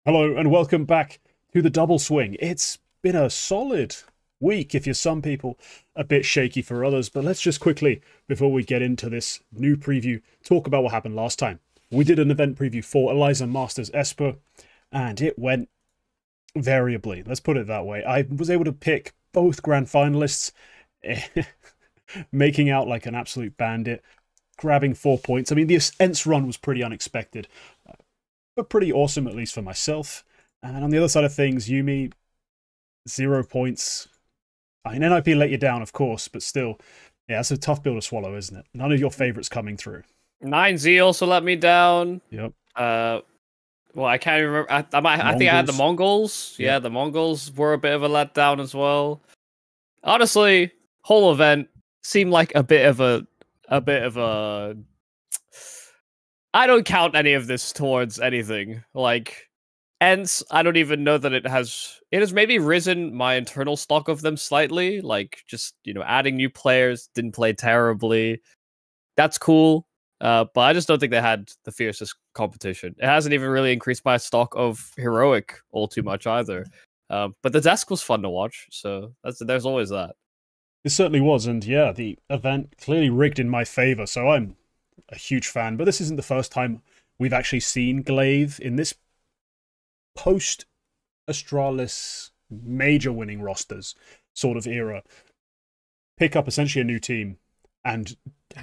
Hello and welcome back to the Double Swing. It's been a solid week if you're some people, a bit shaky for others, but let's just quickly, before we get into this new preview, talk about what happened last time. We did an event preview for Eliza Masters Espoo, and it went variably. Let's put it that way. I was able to pick both grand finalists, making out like an absolute bandit, grabbing 4 points. I mean, the Ents run was pretty unexpected, but pretty awesome, at least for myself. And on the other side of things, Yumi, 0 points. I mean, NIP let you down, of course, but still, yeah, it's a tough pill to swallow, isn't it? None of your favorites coming through. 9Z also let me down. Yep. Well, I can't remember. I think I had the Mongols. Yeah, the Mongols were a bit of a letdown as well. Honestly, whole event seemed like a bit of a I don't count any of this towards anything. Like, Ents, I don't even know that it has maybe risen my internal stock of them slightly. Like, just, adding new players, didn't play terribly. That's cool. But I just don't think they had the fiercest competition. It hasn't even really increased my stock of Heroic all too much either. But the desk was fun to watch, so there's always that. It certainly was, and yeah, the event clearly rigged in my favor, so I'm a huge fan. But this isn't the first time we've actually seen Glaive in this post-Astralis major winning rosters sort of era pick up essentially a new team and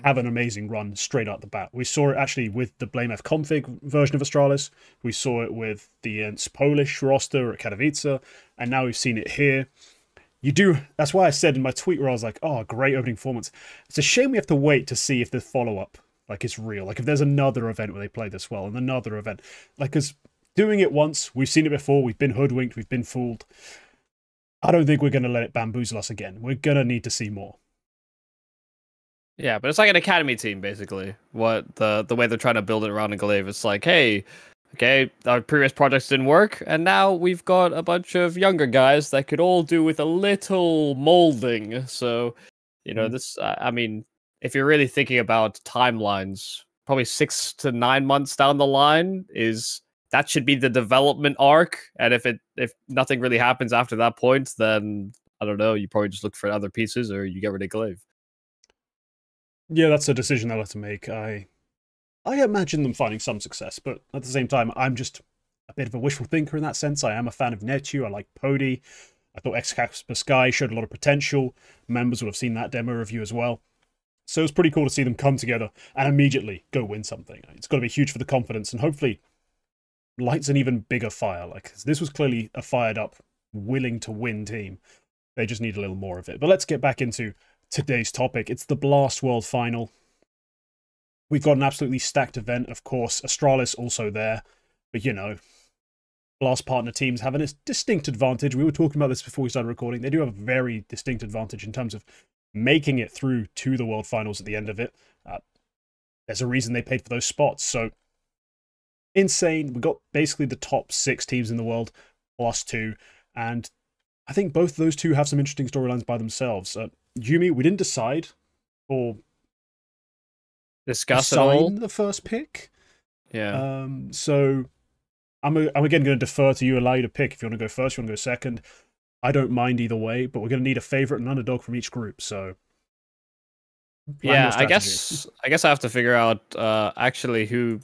have an amazing run straight out the bat. We saw it actually with the BlameF config version of Astralis. We saw it with the Ents Polish roster at Katowice, and now we've seen it here. That's why I said in my tweet where I was like, oh, great opening performance. It's a shame we have to wait to see if the follow-up, like, is real. Like, if there's another event where they play this well, and another event. Like, because doing it once, we've seen it before, we've been hoodwinked, we've been fooled. I don't think we're going to let it bamboozle us again. We're going to need to see more. Yeah, but it's like an academy team, basically. What the way they're trying to build it around in Glaive. It's like, hey, okay, our previous projects didn't work, and now we've got a bunch of younger guys that could all do with a little molding. So, this, I mean, if you're really thinking about timelines, probably 6 to 9 months down the line that should be the development arc. And if nothing really happens after that point, then I don't know, you probably just look for other pieces or you get rid of Glaive. Yeah, that's a decision they'll have to make. I imagine them finding some success, but at the same time, I'm just a bit of a wishful thinker in that sense. I am a fan of Netu. I like Pody. I thought X-Casper Sky showed a lot of potential. Members will have seen that demo review as well. So it's pretty cool to see them come together and immediately go win something. It's got to be huge for the confidence and hopefully lights an even bigger fire. Like, this was clearly a fired up, willing to win team. They just need a little more of it. But let's get back into today's topic. It's the Blast World Final. We've got an absolutely stacked event, of course. Astralis also there. But, Blast partner teams have a distinct advantage. We were talking about this before we started recording. They do have a very distinct advantage in terms of making it through to the World Finals at the end of it. There's a reason they paid for those spots. So, insane. We got basically the top 6 teams in the world, +2. And I think both of those two have some interesting storylines by themselves. Yumi, we didn't decide or discuss at all the first pick. Yeah. So I'm again going to defer to you, allow you to pick if you want to go first, you want to go second. I don't mind either way, but we're going to need a favorite and underdog from each group. So yeah, I guess I have to figure out actually who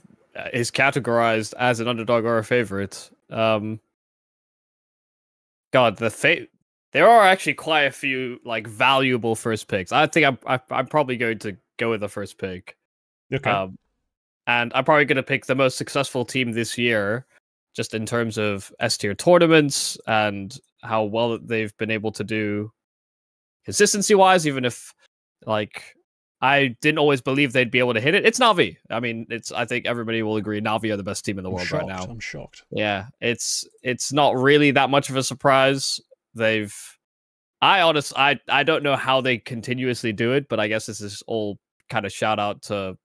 is categorized as an underdog or a favorite. God, there are actually quite a few like valuable first picks. I think I'm probably going to go with the first pick. Okay. And I'm probably going to pick the most successful team this year, just in terms of S-tier tournaments and how well they've been able to do consistency-wise, even if, like, I didn't always believe they'd be able to hit it. It's NAVI. I mean, I think everybody will agree NAVI are the best team in the world right now. I'm shocked. Yeah, it's not really that much of a surprise. I don't know how they continuously do it, but I guess this is all kind of shout out to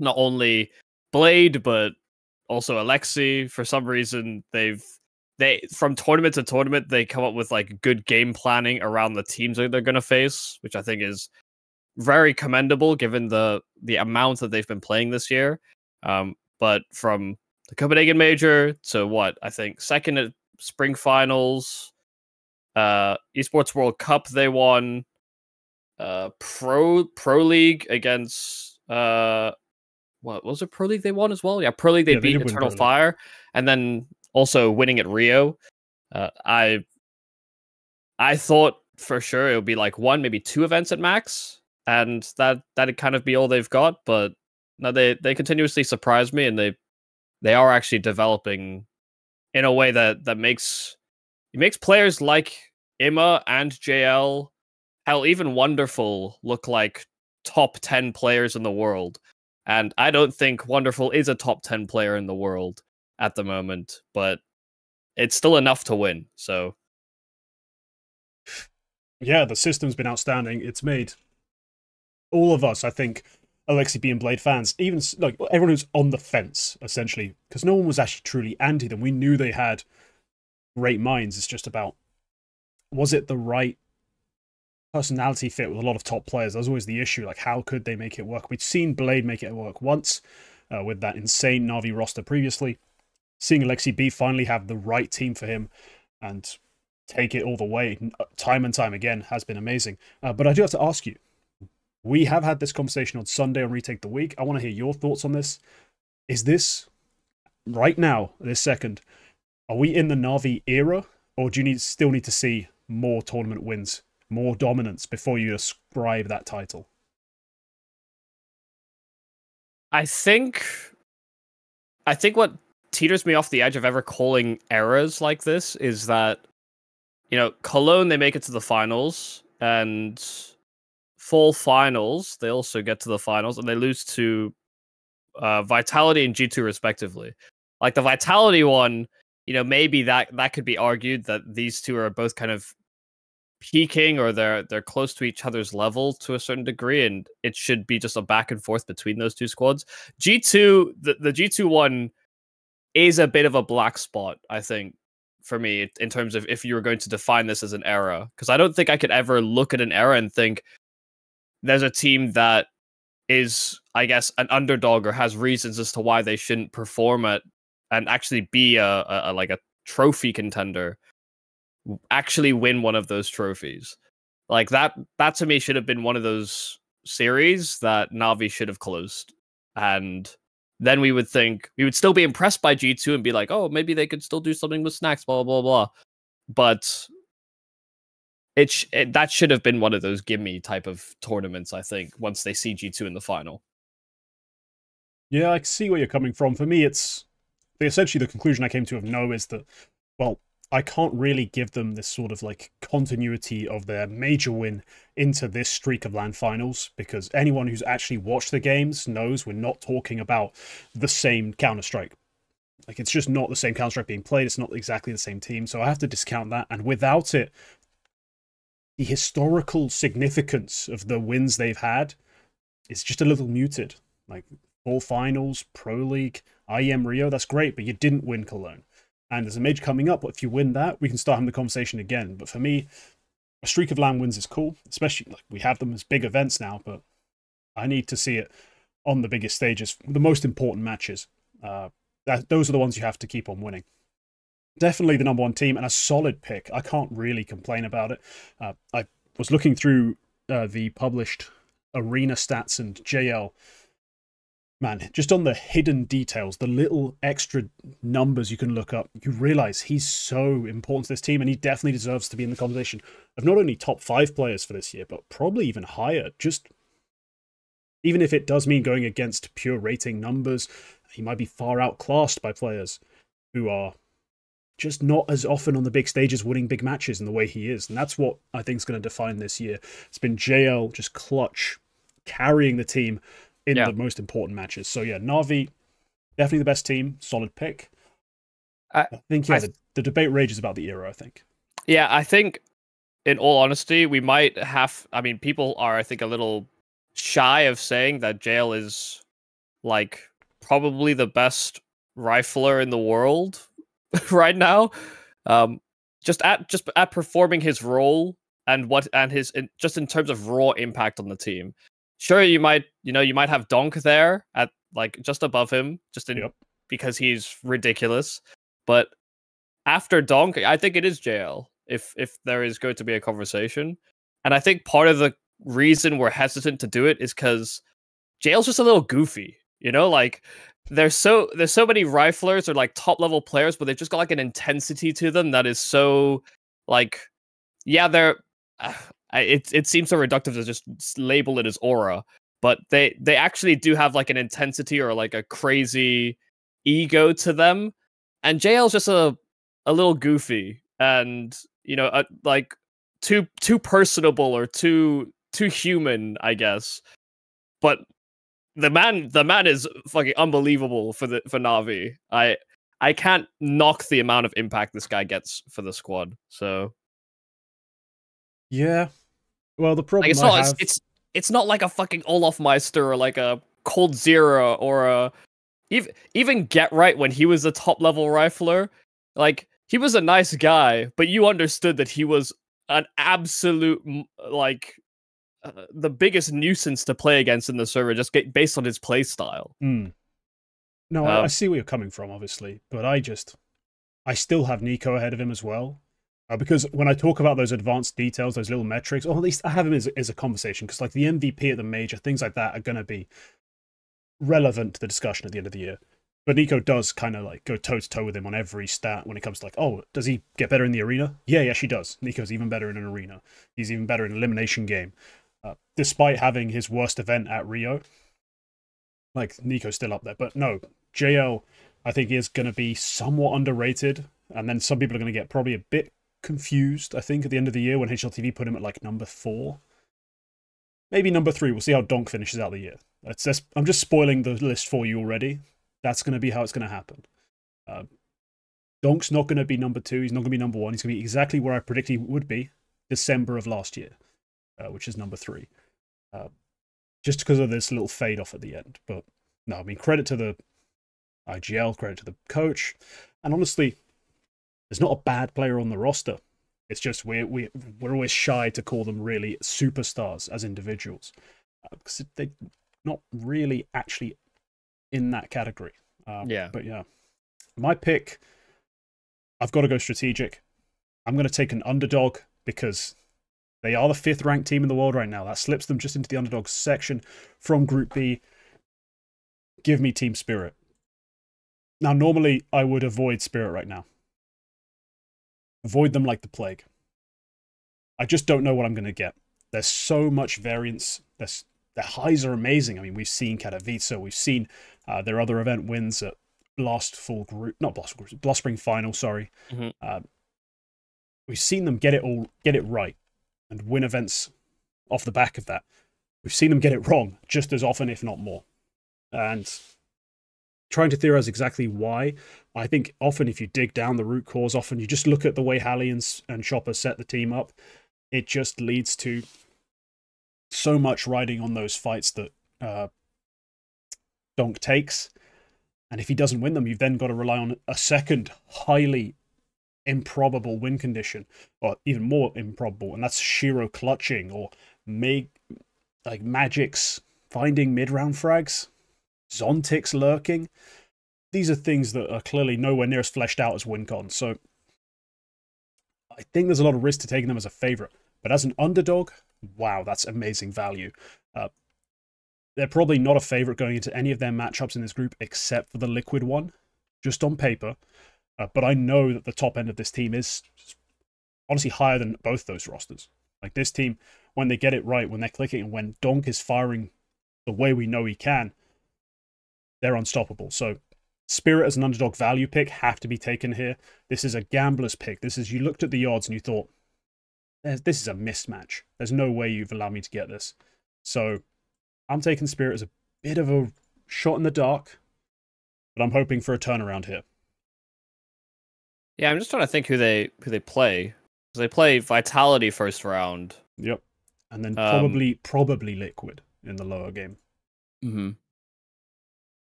not only Blade, but also Alexi. For some reason, they from tournament to tournament, they come up with like good game planning around the teams that they're going to face, which I think is very commendable given the amount that they've been playing this year. But from the Copenhagen Major to what I think second at Spring Finals, Esports World Cup they won, Pro League against what was it? Pro League they won as well. Yeah, Pro League they beat Eternal Fire, and then also winning at Rio. I thought for sure it would be like one, maybe two events at max, and that'd kind of be all they've got. But no, they continuously surprise me, and they are actually developing in a way that makes players like Imma and JL, hell, even Wonderful look like top 10 players in the world. And I don't think Wonderful is a top 10 player in the world at the moment, but it's still enough to win. So yeah, the system's been outstanding. It's made all of us, I think, Alexi being Blade fans, even like everyone who's on the fence, essentially, because no one was actually truly anti them. We knew they had great minds. It's just about, was it the right personality fit with a lot of top players? That was always the issue. Like, how could they make it work? We'd seen Blade make it work once with that insane Navi roster previously. Seeing Alexi B finally have the right team for him and take it all the way time and time again has been amazing. But I do have to ask you, we have had this conversation on Sunday on Retake the Week. I want to hear your thoughts on this. Is this, right now, this second, are we in the Navi era, or do you still need to see more tournament wins, more dominance before you ascribe that title? I think what teeters me off the edge of ever calling eras like this is that, you know, Cologne, they make it to the finals, and Fall Finals, they also get to the finals, and they lose to Vitality and G2 respectively. Like the Vitality one, you know, maybe that could be argued that these two are both kind of peaking, or they're close to each other's level to a certain degree, and it should be just a back and forth between those two squads. G2, the G2 one is a bit of a black spot, I think, for me, in terms of if you were going to define this as an era, because I don't think I could ever look at an era and think there's a team that is, I guess, an underdog or has reasons as to why they shouldn't perform it and actually be a like a trophy contender, actually win one of those trophies. Like that to me should have been one of those series that Navi should have closed, and then we would still be impressed by G2 and be like, oh, maybe they could still do something with snacks, blah blah blah. But that should have been one of those gimme type of tournaments, I think, once they see G2 in the final. Yeah, I see where you're coming from. For me, it's essentially the conclusion I came to of no is that, well, I can't really give them this sort of like continuity of their major win into this streak of LAN finals, because anyone who's actually watched the games knows we're not talking about the same Counter-Strike. Like, it's just not the same Counter-Strike being played. It's not exactly the same team. So I have to discount that. And without it, the historical significance of the wins they've had is just a little muted. Like, Fall Finals, Pro League, IEM Rio, that's great, but you didn't win Cologne. And there's a major coming up, but if you win that, we can start having the conversation again. But for me, a streak of LAN wins is cool, especially like we have them as big events now, but I need to see it on the biggest stages, the most important matches. Those are the ones you have to keep on winning. Definitely the number one team and a solid pick. I can't really complain about it. I was looking through the published arena stats, and JL, man, just on the hidden details, the little extra numbers you can look up, you realize he's so important to this team, and he definitely deserves to be in the conversation of not only top 5 players for this year, but probably even higher. Just even if it does mean going against pure rating numbers, he might be far outclassed by players who are just not as often on the big stages winning big matches in the way he is. And that's what I think is going to define this year. It's been JL just clutch, carrying the team in the most important matches. So yeah, Navi, definitely the best team, solid pick. I think, yeah, the debate rages about the era, I think. Yeah, I think, in all honesty, we might have, I mean, people are, I think, a little shy of saying that JL is, like, probably the best rifler in the world right now. Just at performing his role and his just in terms of raw impact on the team. Sure, you might have Donk there at like just above him, just in because he's ridiculous. But after Donk, I think it is JL. If there is going to be a conversation, and I think part of the reason we're hesitant to do it is because JL's just a little goofy. You know, like there's so many riflers or like top level players, but they've just got like an intensity to them that is so like, yeah, they're. It seems so reductive to just label it as aura, but they actually do have like an intensity or like a crazy ego to them, and JL's just a little goofy and like too personable or too human, I guess. But the man is fucking unbelievable for Navi. I can't knock the amount of impact this guy gets for the squad. So yeah, well, the problem it's not like a fucking Olaf Meister or like a Cold Zero or a even Get Right when he was a top level rifler. Like, he was a nice guy, but you understood that he was an absolute like the biggest nuisance to play against in the server, just based on his play style. No, I see where you're coming from, obviously, but I still have Nico ahead of him as well. Because when I talk about those advanced details, those little metrics, or at least I have him as a conversation, because like the MVP at the major, things like that are going to be relevant to the discussion at the end of the year. But Nico does kind of like go toe-to-toe with him on every stat when it comes to like, oh, does he get better in the arena? Yeah, she does. Nico's even better in an arena. He's even better in an elimination game. Despite having his worst event at Rio, like, Nico's still up there. But no, JL, I think, is going to be somewhat underrated. And then some people are going to get probably a bit confused, I think, at the end of the year when HLTV put him at like number 4. Maybe number 3. We'll see how Donk finishes out the year. I'm just spoiling the list for you already. That's going to be how it's going to happen. Donk's not going to be number 2. He's not going to be number 1. He's going to be exactly where I predict he would be December of last year, which is number 3. Just because of this little fade off at the end. But no, I mean, credit to the IGL, credit to the coach. And honestly, there's not a bad player on the roster. It's just we're always shy to call them really superstars as individuals. Because they're not really actually in that category. Yeah. But yeah, my pick, I've got to go strategic. I'm going to take an underdog because they are the 5th ranked team in the world right now. That slips them just into the underdog section from Group B. Give me Team Spirit. Now, normally I would avoid Spirit right now. Avoid them like the plague. I just don't know what I'm going to get. There's so much variance. Their highs are amazing. I mean, we've seen Katowice, we've seen their other event wins at Blast Spring Final, sorry. We've seen them get it right and win events off the back of that. We've seen them get it wrong just as often, if not more. And trying to theorize exactly why, I think often if you dig down the root cause, often you just look at the way Hallie and Chopper set the team up, it just leads to so much riding on those fights that Donk takes. And if he doesn't win them, you've then got to rely on a second highly improbable win condition, or even more improbable, and that's Shiro clutching, or Magic's finding mid-round frags, Zontix lurking. These are things that are clearly nowhere near as fleshed out as WinCon, so I think there's a lot of risk to taking them as a favourite. But as an underdog, wow, that's amazing value. They're probably not a favourite going into any of their matchups in this group except for the Liquid one, just on paper. But I know that the top end of this team is honestly higher than both those rosters. Like, this team, when they get it right, when they're clicking, and when Donk is firing the way we know he can, they're unstoppable. So Spirit as an underdog value pick have to be taken here. This is a gambler's pick. This is, you looked at the odds and you thought, this is a mismatch. There's no way you've allowed me to get this. So I'm taking Spirit as a bit of a shot in the dark, but I'm hoping for a turnaround here. Yeah, I'm just trying to think who they play. Because they play Vitality first round. Yep. And then probably Liquid in the lower game. Mm-hmm.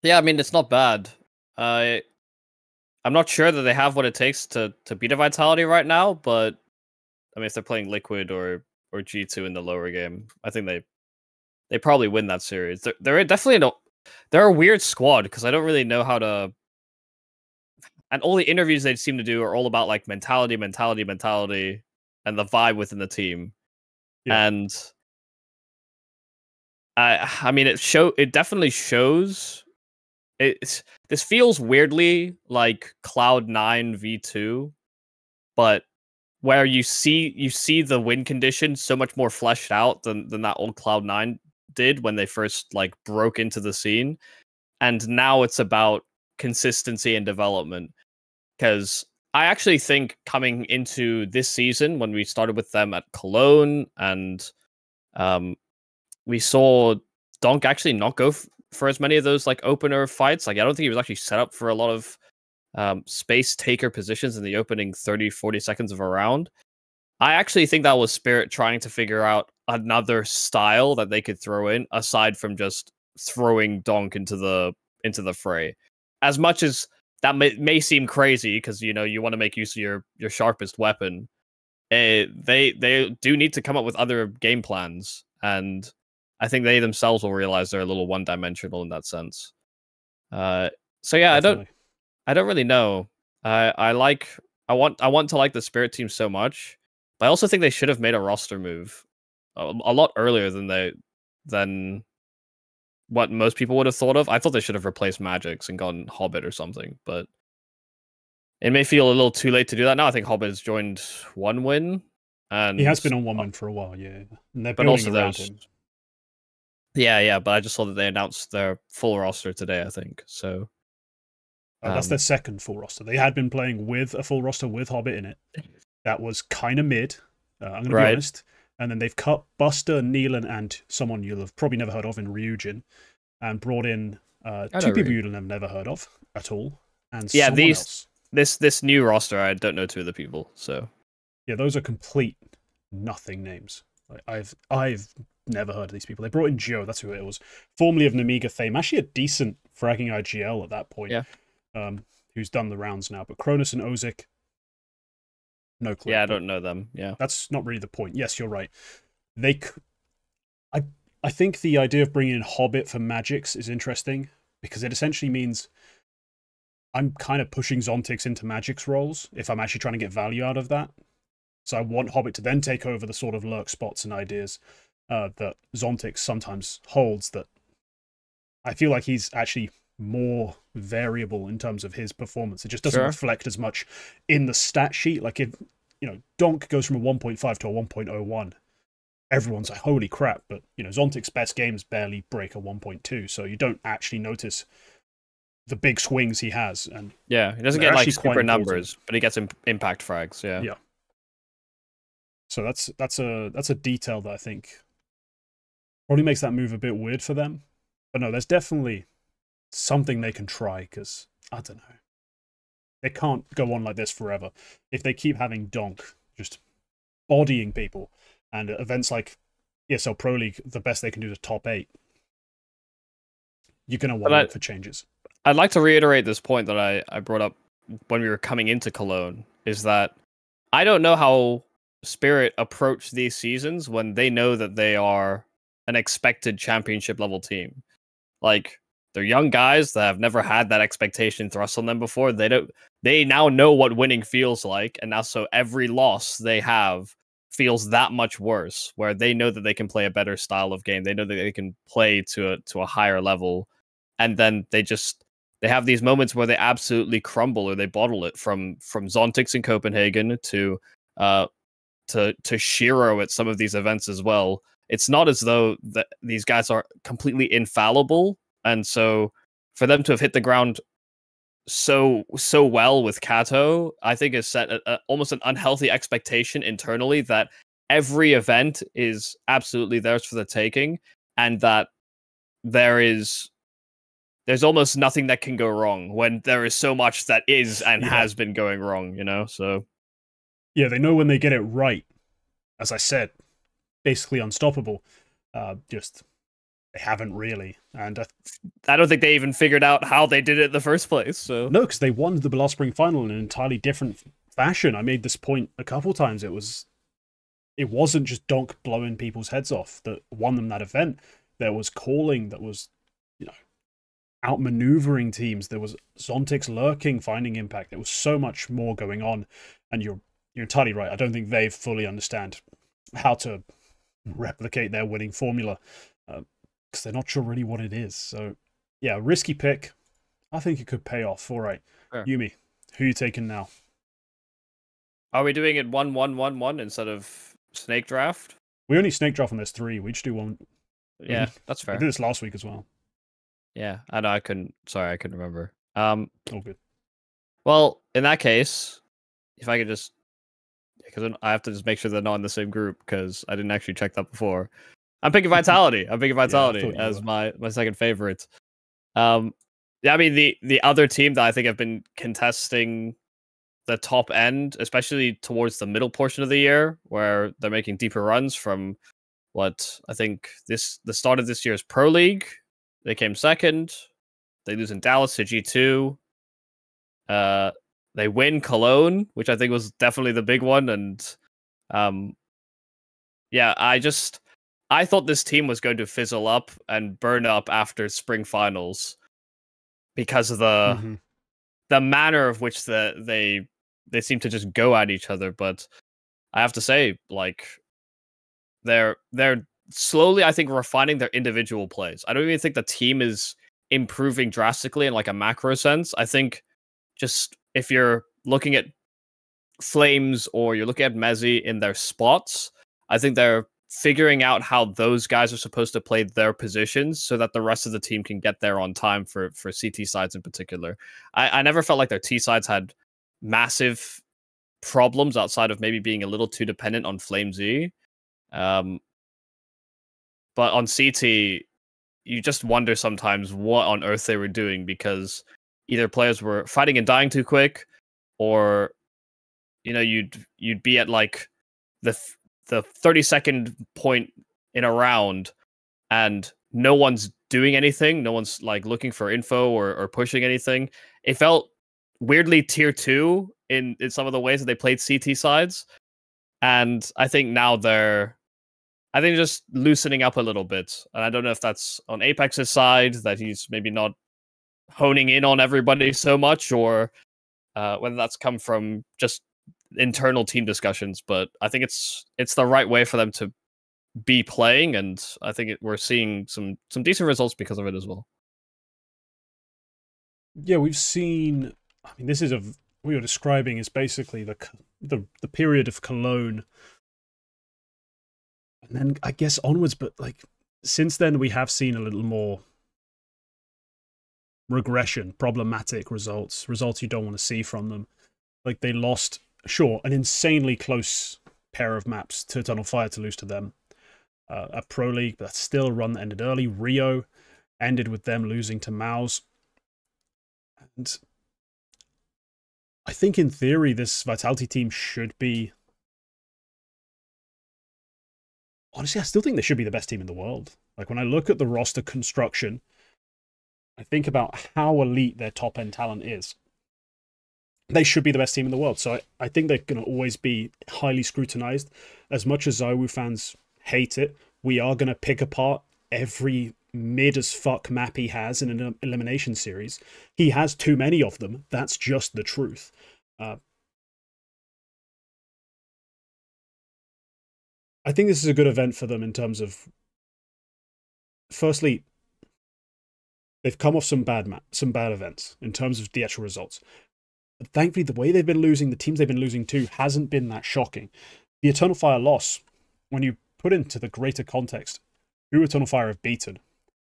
Yeah, I mean, it's not bad. I'm not sure that they have what it takes to beat a Vitality right now, but I mean, if they're playing Liquid or G2 in the lower game, I think they probably win that series. They're definitely they're a weird squad because I don't really know how to. And all the interviews they seem to do are all about like mentality, and the vibe within the team. Yeah. And I mean, it definitely shows. This feels weirdly like Cloud9 V2, but where you see the win condition so much more fleshed out than that old Cloud9 did when they first like broke into the scene. And now it's about consistency and development. Because I actually think coming into this season, when we started with them at Cologne, and we saw Donk actually not go for as many of those like opener fights. Like I don't think he was actually set up for a lot of space taker positions in the opening 30-40 seconds of a round. I actually think that was Spirit trying to figure out another style that they could throw in aside from just throwing Donk into the fray. As much as that may seem crazy because you want to make use of your sharpest weapon, they do need to come up with other game plans, and I think they themselves will realize they're a little one-dimensional in that sense. So yeah, Definitely. I don't really know. I want to like the Spirit team so much, but I also think they should have made a roster move a lot earlier than what most people would have thought of. I thought they should have replaced Magix and gone Hobbit or something, but it may feel a little too late to do that now. I think Hobbit has joined one win, and He has been on one win for a while, yeah. And they're but building also around those. him. Yeah, but I just saw that they announced their full roster today, I think. So That's their second full roster. They had been playing with a full roster with Hobbit in it. That was kind of mid. I'm going to be honest. And then they've cut Buster, Neelan, and someone you'll have probably never heard of in Ryujin, and brought in two people you'll have never heard of at all. And yeah, someone else. This new roster, I don't know two of the people. So yeah, those are complete nothing names. Like, I've never heard of these people. They brought in Gio, that's who it was, formerly of Namiga fame. Actually, a decent fragging IGL at that point. Yeah. Who's done the rounds now, but Cronus and Ozik, no clue. Yeah, I don't know them. Yeah, that's not really the point. Yes, you're right. I think the idea of bringing in Hobbit for Magix is interesting because it essentially means I'm kind of pushing Zontix into Magix roles if I'm actually trying to get value out of that. So I want Hobbit to then take over the sort of lurk spots and ideas that Zontix sometimes holds. That I feel like he's actually more variable in terms of his performance. It just doesn't reflect as much in the stat sheet. Like if Donk goes from a 1.5 to a 1.01, everyone's like, holy crap. But Zontix's best games barely break a 1.2, so you don't actually notice the big swings he has. And yeah, he doesn't get like super numbers, but he gets impact frags. Yeah. So that's a detail that I think probably makes that move a bit weird for them. But no, there's definitely something they can try, because I don't know, they can't go on like this forever if they keep having Donk just bodying people, and events like ESL Pro League, the best they can do is top 8. You're going to want to look for changes. I'd like to reiterate this point that I brought up when we were coming into Cologne, is that I don't know how Spirit approach these seasons when they know that they are an expected championship level team. Like, they're young guys that have never had that expectation thrust on them before. They now know what winning feels like, and now so every loss they have feels that much worse, where they know that they can play a better style of game. They know that they can play to a higher level, and then they have these moments where they absolutely crumble or they bottle it, from Zontix in Copenhagen to Shiro at some of these events as well. It's not as though that these guys are completely infallible, and so for them to have hit the ground so well with Kato, I think has set almost an unhealthy expectation internally that every event is absolutely theirs for the taking, and that there's almost nothing that can go wrong when there is so much that is and has been going wrong, so yeah, they know when they get it right, as I said, basically unstoppable. Just they haven't really, and I don't think they even figured out how they did it in the first place. So no, because they won the last spring final in an entirely different fashion. I made this point a couple times. It wasn't just Donk blowing people's heads off that won them that event. There was calling that was, outmaneuvering teams. There was Zontix lurking, finding impact. There was so much more going on, and you're entirely right. I don't think they fully understand how to replicate their winning formula because they're not sure really what it is. So, yeah, risky pick. I think it could pay off. All right, Sure. Yumi, who are you taking now? Are we doing it 1-1-1-1 instead of snake draft? We only snake draft on this 3. We just do one. Yeah, that's fair. We did this last week as well. Yeah, I know. I couldn't remember. All good. Well, in that case, if I could just, because I have to just make sure they're not in the same group because I didn't actually check that before. I'm picking Vitality. I'm picking Vitality as my second favorite. Yeah, I mean the other team that I think have been contesting the top end, especially towards the middle portion of the year, where they're making deeper runs from what I think the start of this year's Pro League. They came second. They lose in Dallas to G2. They win Cologne, which I think was definitely the big one. And yeah, I thought this team was going to fizzle up and burn up after spring finals because of the manner of which they seem to just go at each other. But I have to say, like, they're slowly, I think, refining their individual plays. I don't even think the team is improving drastically in like a macro sense. I think just if you're looking at Flames or you're looking at MOUZ in their spots, I think they're figuring out how those guys are supposed to play their positions so that the rest of the team can get there on time for CT sides in particular. I never felt like their T sides had massive problems outside of maybe being a little too dependent on FlameZ. But on CT, you just wonder sometimes what on earth they were doing because either players were fighting and dying too quick, or you'd be at like the 30-second point in a round and no one's doing anything. No one's like looking for info or pushing anything. It felt weirdly tier 2 in some of the ways that they played CT sides. And I think now they're just loosening up a little bit. And I don't know if that's on Apex's side, that he's maybe not honing in on everybody so much, or whether that's come from just internal team discussions. But I think it's the right way for them to be playing, and I think we're seeing some decent results because of it as well. Yeah, we've seen. I mean, this is what you're describing is basically the period of Cologne, and then I guess onwards. But like since then, we have seen a little more regression, problematic results you don't want to see from them. Like they lost, sure, an insanely close pair of maps to Tunnel Fire to lose to them. A Pro League, but that's still a run that ended early. Rio ended with them losing to MOUZ. And I think in theory, this Vitality team should be... Honestly, I still think they should be the best team in the world. Like when I look at the roster construction, I think about how elite their top-end talent is. They should be the best team in the world. So I think they're going to always be highly scrutinized. As much as ZywOo fans hate it, we are going to pick apart every mid-as-fuck map he has in an elimination series. He has too many of them. That's just the truth. I think this is a good event for them in terms of... Firstly, they've come off some bad events in terms of the actual results. But thankfully, the way they've been losing, the teams they've been losing to, hasn't been that shocking. The Eternal Fire loss, when you put into the greater context who Eternal Fire have beaten,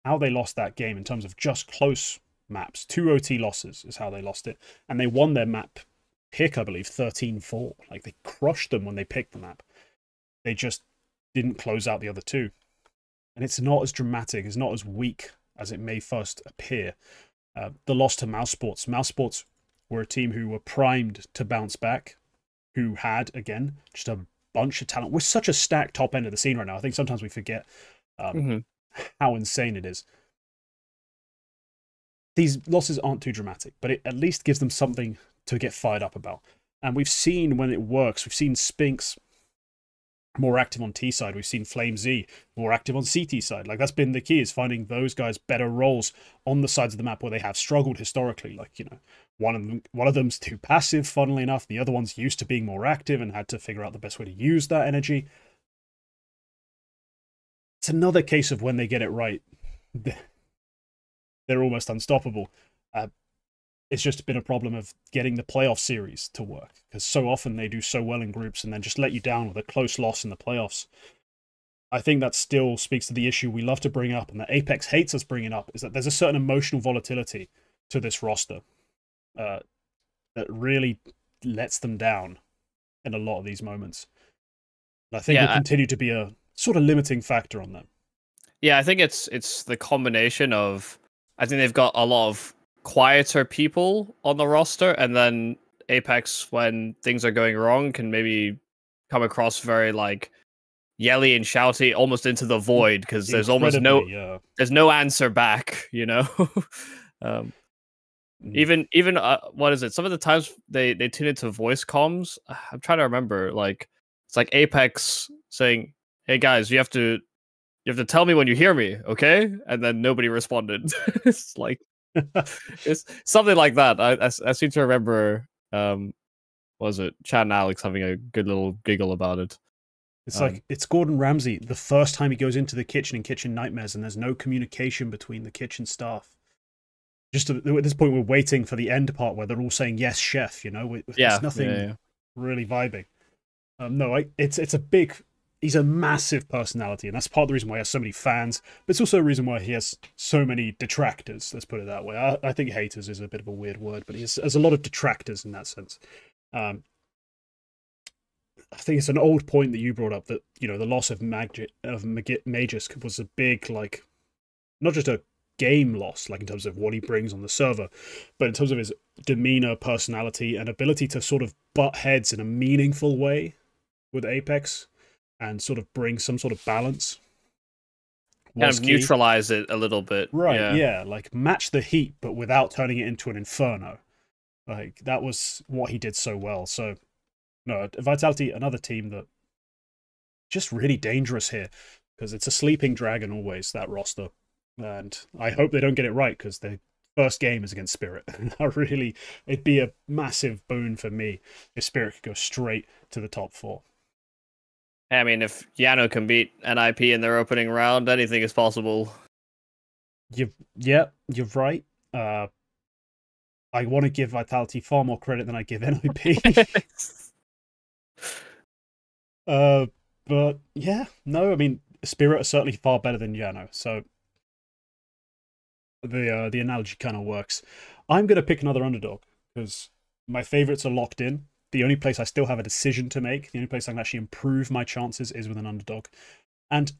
how they lost that game in terms of just close maps, 2 OT losses is how they lost it. And they won their map pick, I believe, 13-4. Like, they crushed them when they picked the map. They just didn't close out the other two. And it's not as dramatic, it's not as weak as it may first appear. The loss to MOUZ Sports. MOUZ Sports were a team who were primed to bounce back, who had, again, just a bunch of talent. We're such a stacked top end of the scene right now. I think sometimes we forget how insane it is. These losses aren't too dramatic, but it at least gives them something to get fired up about. And we've seen when it works, we've seen Spinks more active on T side. We've seen FlameZ more active on CT side. Like, that's been the key, is finding those guys better roles on the sides of the map where they have struggled historically. Like, you know, one of them's too passive, funnily enough. The other one's used to being more active and had to figure out the best way to use that energy. It's another case of when they get it right, they're almost unstoppable. It's just been a problem of getting the playoff series to work, because so often they do so well in groups and then just let you down with a close loss in the playoffs. I think that still speaks to the issue we love to bring up, and that Apex hates us bringing up, is that there's a certain emotional volatility to this roster that really lets them down in a lot of these moments. And I think will continue to be a sort of limiting factor on them. Yeah, I think it's the combination of, I think they've got a lot of quieter people on the roster, and then Apex, when things are going wrong, can maybe come across very like yelly and shouty, almost into the void, because there's almost there's no answer back, you know. Even what is it? Some of the times they tune into voice comms. I'm trying to remember. Like, it's like Apex saying, "Hey guys, you have to tell me when you hear me, okay?" And then nobody responded. It's like it's something like that. I seem to remember. Was it Chad and Alex having a good little giggle about it? It's like, it's Gordon Ramsay the first time he goes into the kitchen in Kitchen Nightmares, and there's no communication between the kitchen staff. Just at this point, we're waiting for the end part where they're all saying "yes, chef." You know, there's nothing really vibing. No, it's a big. He's a massive personality, and that's part of the reason why he has so many fans. But it's also a reason why he has so many detractors. Let's put it that way. I think haters is a bit of a weird word, but he has a lot of detractors in that sense. I think it's an old point that you brought up, that, you know, the loss of Magus was a big, like, not just a game loss, like in terms of what he brings on the server, but in terms of his demeanor, personality, and ability to sort of butt heads in a meaningful way with Apex and sort of bring some sort of balance. Kind of neutralize it a little bit. Right, yeah, like match the heat, but without turning it into an inferno. Like, that was what he did so well. So, no, Vitality, another team that just really dangerous here, because it's a sleeping dragon always, that roster. And I hope they don't get it right, because their first game is against Spirit. It'd be a massive boon for me if Spirit could go straight to the top 4. I mean, if Yano can beat NIP in their opening round, anything is possible. You're right. I want to give Vitality far more credit than I give NIP. But yeah, no, I mean, Spirit are certainly far better than Yano, so the analogy kind of works. I'm going to pick another underdog, because my favorites are locked in. The only place I still have a decision to make, the only place I can actually improve my chances, is with an underdog. And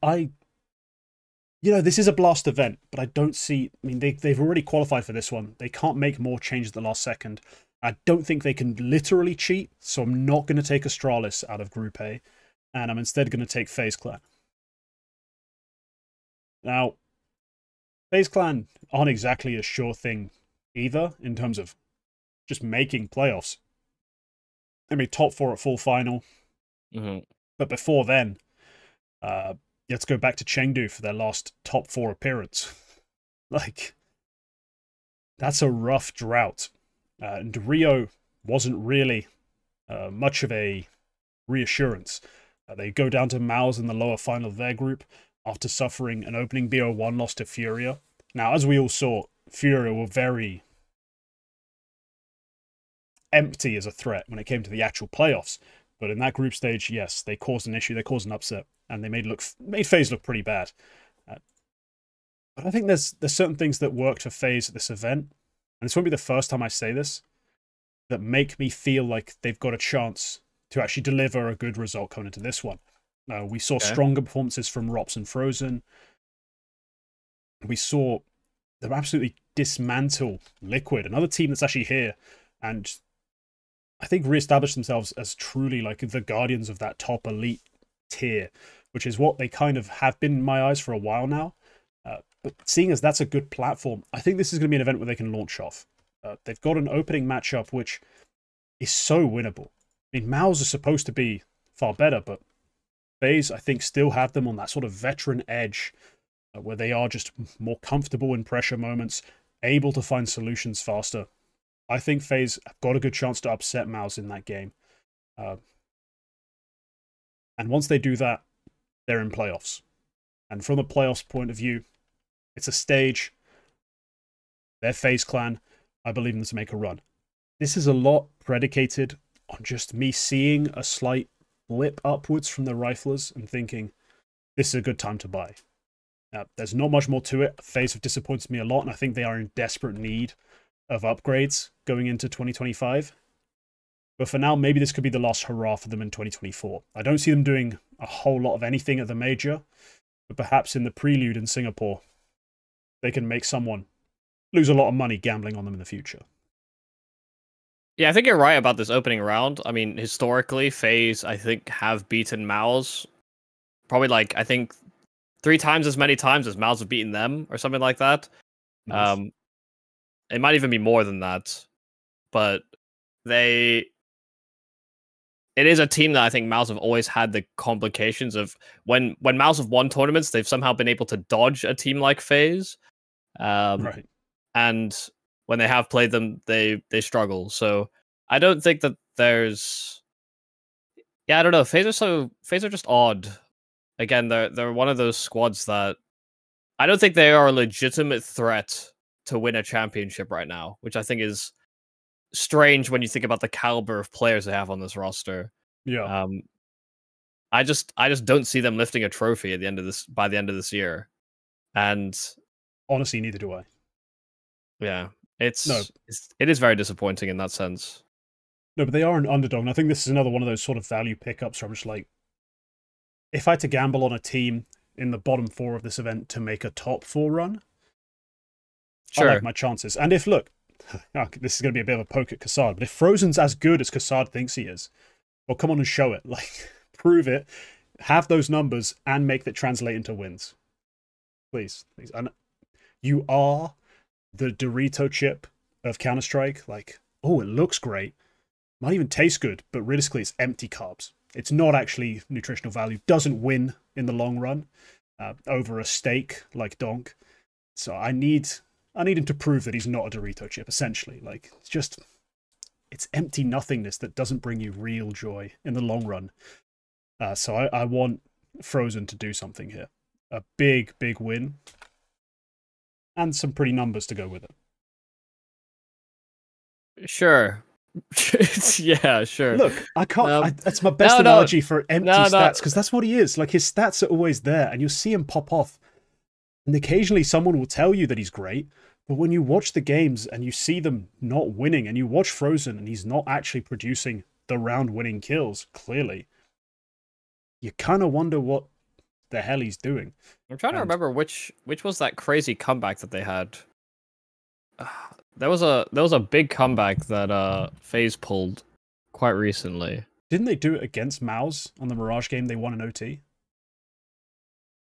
you know, this is a blast event, but I don't see... I mean, they've already qualified for this one. They can't make more changes at the last second. I don't think they can literally cheat, so I'm not going to take Astralis out of Group A, and I'm instead going to take FaZe Clan. Now, FaZe Clan aren't exactly a sure thing either, in terms of just making playoffs. They made top 4 at full final. But before then, let's go back to Chengdu for their last top 4 appearance. Like, that's a rough drought. And Rio wasn't really much of a reassurance. They go down to MOUZ in the lower final of their group after suffering an opening BO1 loss to Furia. Now, as we all saw, Furia were very empty as a threat when it came to the actual playoffs. But in that group stage, yes, they caused an issue, they caused an upset, and they made FaZe look pretty bad. But I think there's certain things that worked for FaZe at this event, and this won't be the first time I say this, that make me feel like they've got a chance to actually deliver a good result coming into this one. We saw stronger performances from Rops and Frozen. We saw them absolutely dismantle Liquid, another team that's actually here, and I think re-establish themselves as truly like the guardians of that top elite tier, which is what they kind of have been in my eyes for a while now. But seeing as that's a good platform, I think this is going to be an event where they can launch off. They've got an opening matchup which is so winnable. I mean, MOUZ is supposed to be far better, but FaZe, I think, still have them on that sort of veteran edge where they are just more comfortable in pressure moments, able to find solutions faster. I think FaZe have got a good chance to upset MOUZ in that game. And once they do that, they're in playoffs. And from the playoffs point of view, it's a stage. Their FaZe clan, I believe them to make a run. This is a lot predicated on just me seeing a slight blip upwards from the riflers and thinking, this is a good time to buy. There's not much more to it. FaZe have disappointed me a lot, and I think they are in desperate need of upgrades going into 2025. But for now, maybe this could be the last hurrah for them in 2024. I don't see them doing a whole lot of anything at the major, but perhaps in the prelude in Singapore, they can make someone lose a lot of money gambling on them in the future. Yeah, I think you're right about this opening round. I mean, historically, FaZe, I think, have beaten MOUZ probably, like, I think 3 times as many times as MOUZ have beaten them, or something like that. Nice. It might even be more than that. But it is a team that I think MOUZ have always had the complications of when MOUZ have won tournaments, they've somehow been able to dodge a team like FaZe. Right. And when they have played them, they struggle. So I don't think that there's... Yeah, I don't know. FaZe are just odd. Again, they're one of those squads that I don't think they are a legitimate threat to win a championship right now, which I think is strange when you think about the caliber of players they have on this roster. Yeah. I just don't see them lifting a trophy at the end of this by the end of this year. And honestly, neither do I. Yeah, it is very disappointing in that sense. No, but they are an underdog, and I think this is another one of those sort of value pickups where I'm just like, if I had to gamble on a team in the bottom 4 of this event to make a top 4 run, sure, I like my chances. And if, look, this is going to be a bit of a poke at Kassad, but if Frozen's as good as Kassad thinks he is, well, come on and show it. Like, prove it, have those numbers, and make that translate into wins. Please, please. And you are the Dorito chip of Counter-Strike. Like, oh, it looks great. Might even taste good, but realistically, it's empty carbs. It's not actually nutritional value. Doesn't win in the long run over a steak like Donk. So I need him to prove that he's not a Dorito chip, essentially. Like, it's empty nothingness that doesn't bring you real joy in the long run. So I want Frozen to do something here. A big, big win. And some pretty numbers to go with it. Sure. Yeah, sure. Look, I can't. That's my best analogy for empty stats, because that's what he is. Like, his stats are always there, and you'll see him pop off. And occasionally someone will tell you that he's great, but when you watch the games and you see them not winning, and you watch Frozen and he's not actually producing the round-winning kills, clearly, you kind of wonder what the hell he's doing. I'm trying to remember which was that crazy comeback that they had. There was a big comeback that FaZe pulled quite recently. Didn't they do it against MOUZ on the Mirage game? They won an OT.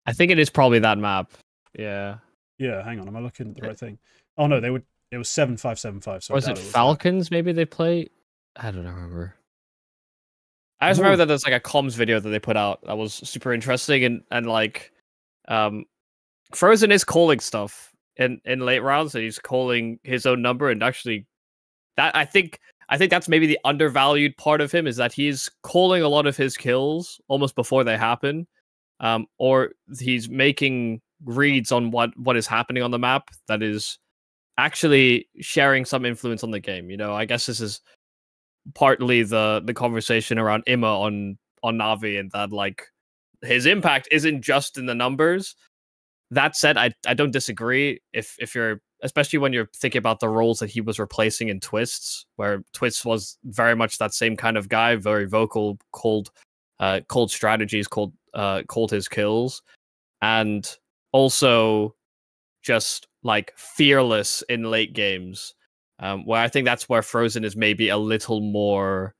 I think it is probably that map. Yeah. Yeah. Hang on, am I looking at the right thing? Oh no, it was 7-5-7-5. So was it Falcons? Maybe they play. I don't remember. I just remember that there's like a comms video that they put out that was super interesting, and like, Frozen is calling stuff in late rounds, and he's calling his own number, and actually, that I think that's maybe the undervalued part of him, is that he's calling a lot of his kills almost before they happen, or he's making reads on what is happening on the map that is actually sharing some influence on the game. You know, I guess this is partly the conversation around Imma on Navi, and that like his impact isn't just in the numbers. That said, I don't disagree if you're, especially when you're thinking about the roles that he was replacing in Twists, where Twists was very much that same kind of guy, very vocal, cold strategies, cold his kills, and also just like fearless in late games. Where I think that's where Frozen is maybe a little more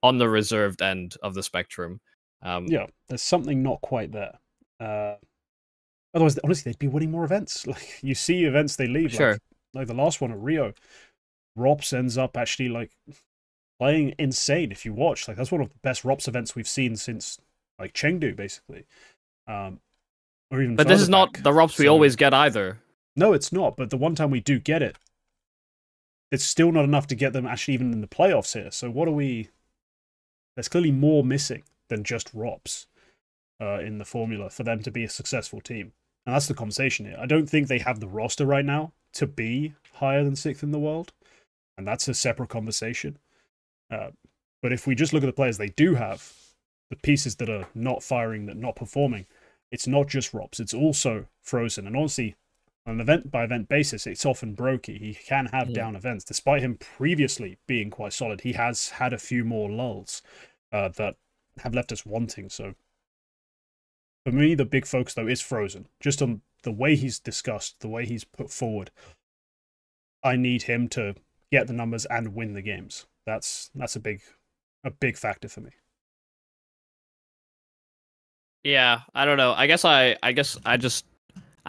on the reserved end of the spectrum. Yeah, there's something not quite there. Otherwise, honestly, they'd be winning more events. Like, you see events they leave. Sure. Like the last one at Rio, Rops ends up actually like playing insane. If you watch, like, that's one of the best Rops events we've seen since like Chengdu, basically. Or even But this is not back. the ROPS we always get either. No, it's not. But the one time we do get it, it's still not enough to get them actually even in the playoffs here. So what are we... There's clearly more missing than just ROPS in the formula for them to be a successful team. And that's the conversation here. I don't think they have the roster right now to be higher than 6th in the world. And that's a separate conversation. But if we just look at the players they do have, the pieces that are not firing, that are not performing, it's not just ROPS, it's also Frozen. And honestly, on an event-by-event basis, it's often Brokey. He can have down events. Despite him previously being quite solid, he has had a few more lulls that have left us wanting. So for me, the big focus, though, is Frozen. Just on the way he's discussed, the way he's put forward, I need him to get the numbers and win the games. That's a big factor for me. Yeah, I don't know. I guess I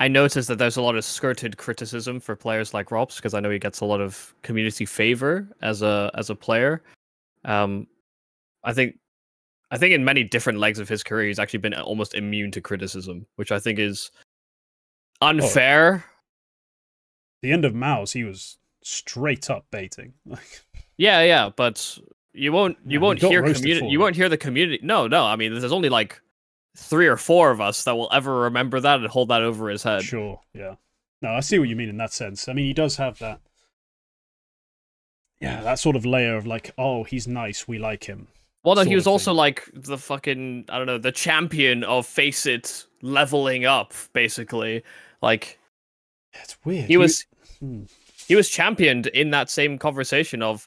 noticed that there's a lot of skirted criticism for players like ROPS because I know he gets a lot of community favor as a player. I think in many different legs of his career, he's actually been almost immune to criticism, which I think is unfair. The end of MOUZ, he was straight up baiting. Yeah, but you won't hear community. You won't hear the community. No. I mean, there's only like 3 or 4 of us that will ever remember that and hold that over his head. Sure, yeah. No, I see what you mean in that sense. I mean, he does have that. Yeah, that sort of layer of like, oh, he's nice, we like him. Well, no, he was also like the fucking, I don't know, the champion of Face It leveling up, basically. Like, it's weird. He was championed in that same conversation of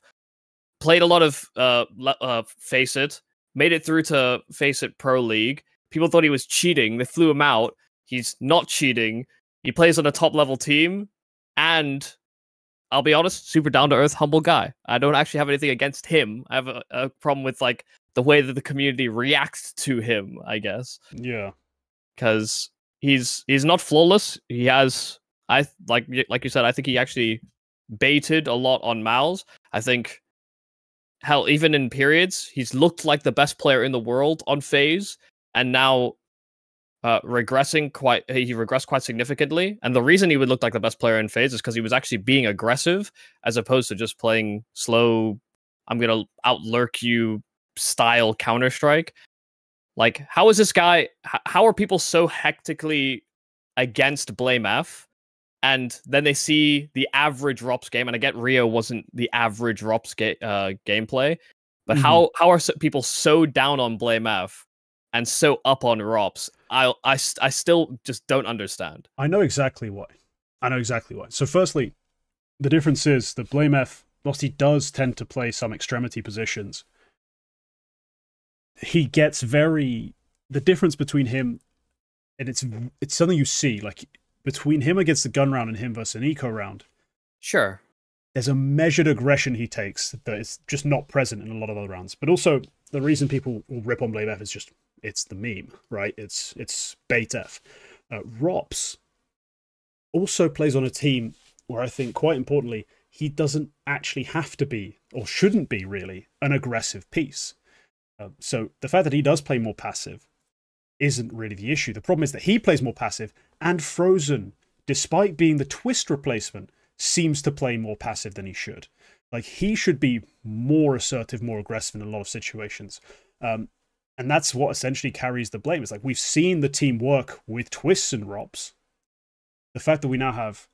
played a lot of Face It, made it through to Face It Pro League. People thought he was cheating. They flew him out. He's not cheating. He plays on a top level team, and I'll be honest, super down to earth, humble guy. I don't actually have anything against him. I have a problem with like the way that the community reacts to him, I guess. Yeah, because he's not flawless. He has, like you said, I think he actually baited a lot on MOUZ. I think, hell, even in periods, he's looked like the best player in the world on FaZe, and now he regressed quite significantly. And the reason he would look like the best player in FaZe is because he was actually being aggressive as opposed to just playing slow, I'm gonna outlurk you style Counter-Strike. Like, how is this guy, how are people so hectically against BlameF, and then they see the average ROPS game, and I get Rio wasn't the average ROPS gameplay, but how are people so down on BlameF and so up on ROPS? I still just don't understand. I know exactly why. So firstly, the difference is that BlameF, whilst he does tend to play some extremity positions, he gets the difference between him, and it's something you see, like between him against the gun round and him versus an eco round. Sure. There's a measured aggression he takes that is just not present in a lot of other rounds. But also, the reason people will rip on BlameF is just, it's the meme, right? It's BaitF. ROPS also plays on a team where I think, quite importantly, he doesn't actually have to be, or shouldn't be really, an aggressive piece. So the fact that he does play more passive isn't really the issue. The problem is that he plays more passive, and Frozen, despite being the twist replacement, seems to play more passive than he should. Like, he should be more assertive, more aggressive in a lot of situations. And that's what essentially carries the blame. It's like, we've seen the team work with twists and ROPS. The fact that we now have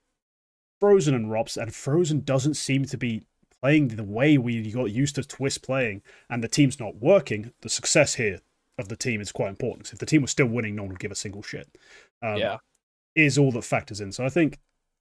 Frozen and ROPS, and Frozen doesn't seem to be playing the way we got used to twist playing, and the team's not working, the success here of the team is quite important. If the team was still winning, no one would give a single shit. Is all that factors in. So I think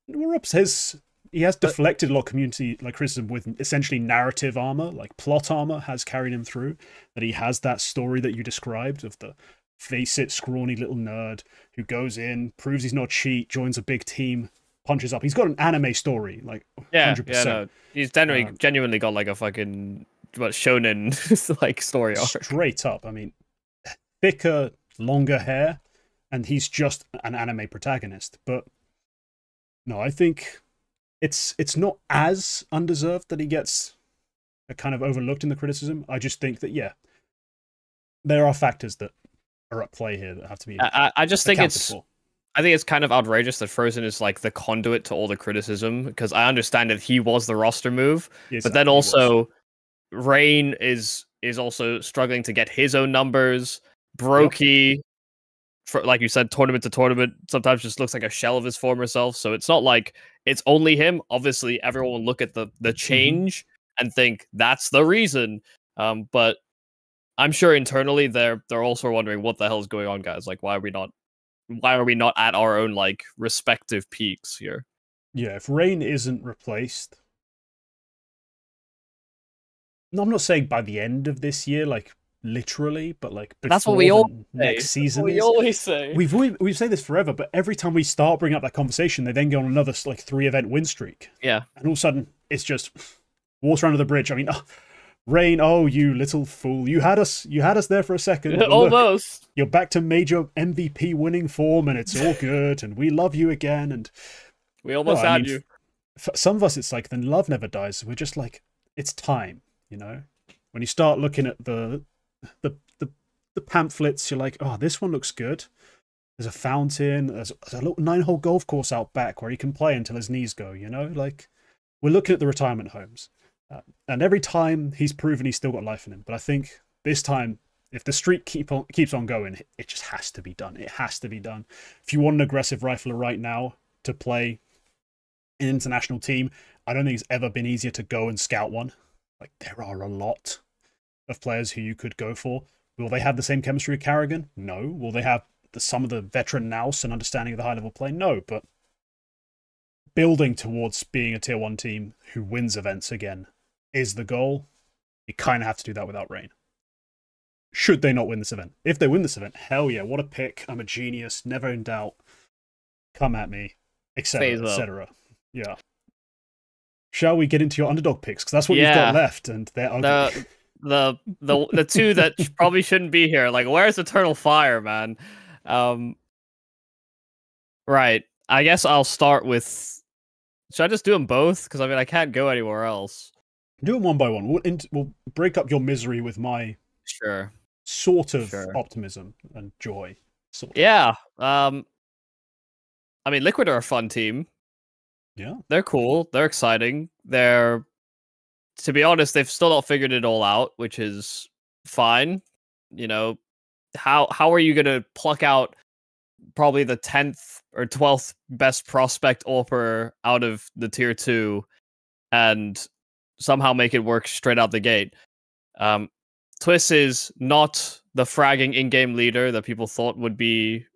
ROPS has deflected a lot of community criticism with essentially narrative armor, like plot armor has carried him through. That he has that story that you described of the face it scrawny little nerd who goes in, proves he's not cheat, joins a big team, punches up. He's got an anime story, like 100%. Yeah, no. He's genuinely got like a fucking shonen like story arc. Straight up. I mean, thicker, longer hair, and he's just an anime protagonist. But no, I think it's not as undeserved that he gets kind of overlooked in the criticism. I just think that, yeah, there are factors that are at play here that have to be I just think accounted it's for. I think it's kind of outrageous that Frozen is like the conduit to all the criticism, because I understand that he was the roster move, but then also Rain is also struggling to get his own numbers. Brokey, for, like you said, tournament to tournament, sometimes just looks like a shell of his former self. So it's not like it's only him. Obviously, everyone will look at the change and think that's the reason. But I'm sure internally they're also wondering what the hell is going on, guys. Like, why are we not at our own like respective peaks here? Yeah, if Rain isn't replaced, no, I'm not saying by the end of this year, like literally, but like before that's what we all next season. We always say we've said this forever, but every time we start bringing up that conversation, they then go on another like 3-event win streak. Yeah, and all of a sudden it's just water under the bridge. I mean, Rain, oh you little fool, you had us there for a second. Almost. Look, you're back to major MVP winning form, and it's all good, and we love you again, and we almost had you. For some of us, it's like the love never dies. We're just like, it's time, you know. When you start looking at the pamphlets, you're like, oh, this one looks good. There's a fountain. There's a little 9-hole golf course out back where he can play until his knees go. You know, like we're looking at the retirement homes, and every time he's proven he's still got life in him. But I think this time, if the streak keeps on going, it just has to be done. It has to be done. If you want an aggressive rifler right now to play an international team, I don't think it's ever been easier to go and scout one. Like, there are a lot of players who you could go for. Will they have the same chemistry with Carrigan? No. Will they have some of the veteran nous and understanding of the high-level play? No, but building towards being a Tier 1 team who wins events again is the goal. You kind of have to do that without Rain. Should they not win this event? If they win this event, hell yeah, what a pick. I'm a genius, never in doubt. Come at me, etc., etc. Yeah. Shall we get into your underdog picks? Because that's what you've got left, and they're ugly. The two that probably shouldn't be here. Like, where's Eternal Fire, man? Right. I guess I'll start with. Should I just do them both? Because I mean, I can't go anywhere else. Do them one by one. We'll break up your misery with my sort of optimism and joy. Sort of. Yeah. I mean, Liquid are a fun team. Yeah. They're cool. They're exciting. To be honest, they've still not figured it all out, which is fine. You know, how are you going to pluck out probably the 10th or 12th best prospect AWPer out of the tier 2 and somehow make it work straight out the gate? Twist is not the fragging in-game leader that people thought would be,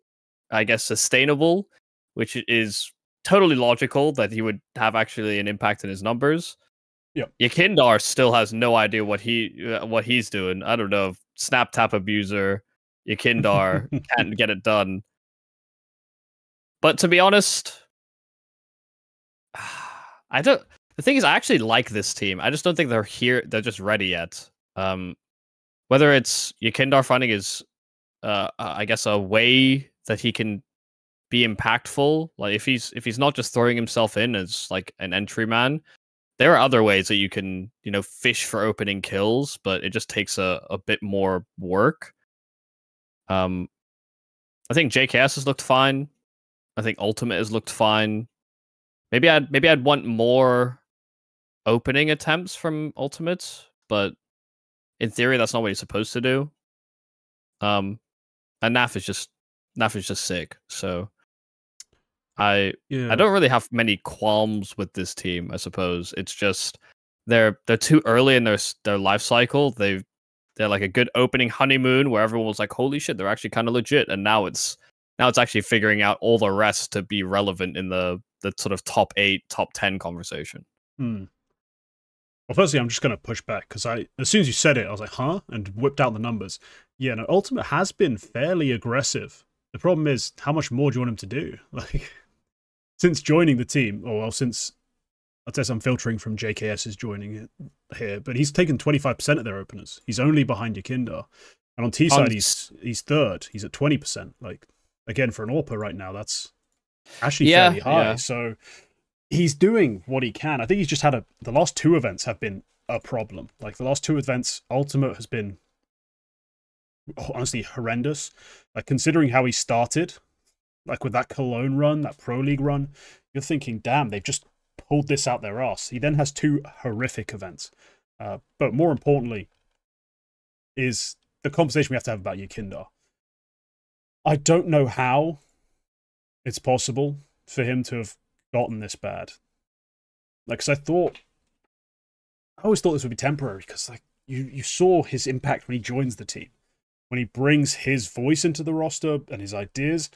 I guess, sustainable, which is totally logical that he would have actually an impact in his numbers. Yeah, Yakindar still has no idea what he's doing. I don't know. Snap tap abuser, Yakindar can't get it done. But to be honest, I don't. The thing is, I actually like this team. I just don't think they're here. They're just ready yet. Whether it's Yakindar finding his, I guess, a way that he can be impactful. Like if he's not just throwing himself in as like an entry man, there are other ways that you can, you know, fish for opening kills, but it just takes a bit more work. I think JKS has looked fine. I think Ultimate has looked fine. Maybe I'd want more opening attempts from Ultimate, but in theory that's not what he's supposed to do. And NAF is just sick. So I don't really have many qualms with this team, I suppose. It's just they're too early in their life cycle. They're like a good opening honeymoon where everyone was like, holy shit, they're actually kind of legit, and now it's actually figuring out all the rest to be relevant in the sort of top 8, top 10 conversation. Well, firstly, I'm just going to push back because as soon as you said it, I was like, huh? And whipped out the numbers. Yeah, no, Ultimate has been fairly aggressive. The problem is, how much more do you want him to do? Like, since joining the team, or well, since I'd say some filtering from JKS is joining it here, but he's taken 25% of their openers. He's only behind Yakindar. And on T side, he's third. He's at 20%. Like, again, for an AWPer right now, that's actually fairly high. Yeah. So he's doing what he can. I think he's just had the last 2 events have been a problem. Like the last 2 events, Ultimate has been honestly horrendous. Like, considering how he started, like with that Cologne run, that Pro League run, you're thinking, damn, they've just pulled this out their ass. He then has 2 horrific events. But more importantly is the conversation we have to have about Yekindar. I don't know how it's possible for him to have gotten this bad. Like, cause I always thought this would be temporary, because like you saw his impact when he joins the team. When he brings his voice into the roster and his ideas,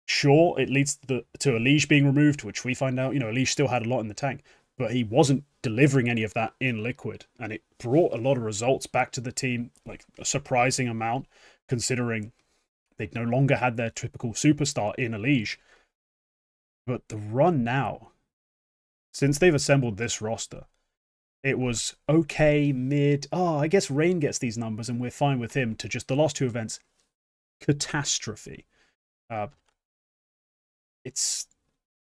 sure, it leads to Elige being removed, which we find out, Elige still had a lot in the tank, but he wasn't delivering any of that in Liquid, and it brought a lot of results back to the team, like a surprising amount, considering they'd no longer had their typical superstar in Elige. But the run now, since they've assembled this roster, it was okay, mid, I guess Rain gets these numbers and we're fine with him, to just the last 2 events, catastrophe.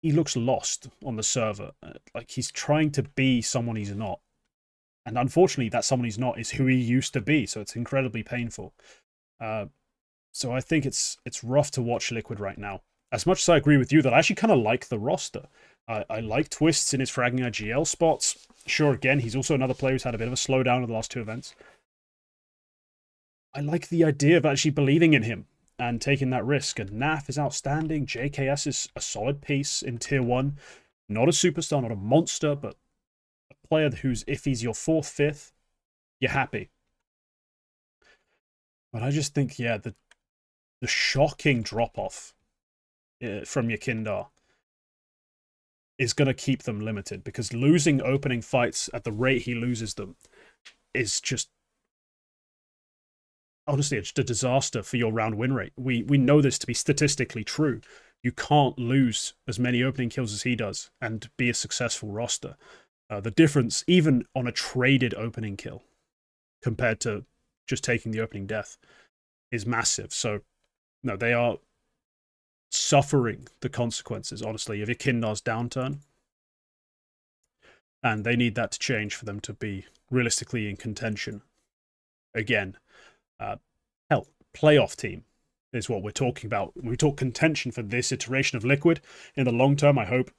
He looks lost on the server. Like, he's trying to be someone he's not. And unfortunately, that someone he's not is who he used to be, so it's incredibly painful. So I think it's rough to watch Liquid right now. As much as I agree with you that I actually kind of like the roster. I like Twists in his fragging IGL spots. Sure, again, he's also another player who's had a bit of a slowdown in the last 2 events. I like the idea of actually believing in him and taking that risk. And NAF is outstanding. JKS is a solid piece in Tier 1. Not a superstar, not a monster, but a player who's, if he's your 4th, 5th, you're happy. But I just think, yeah, the shocking drop-off from Yekindar is going to keep them limited, because losing opening fights at the rate he loses them is just, honestly, it's just a disaster for your round win rate. We know this to be statistically true. You can't lose as many opening kills as he does and be a successful roster. The difference, even on a traded opening kill, compared to just taking the opening death, is massive. So, no, they are suffering the consequences, honestly, of Yekindar's downturn. And they need that to change for them to be realistically in contention again. Hell, playoff team is what we're talking about. When we talk contention for this iteration of Liquid, in the long term, I hope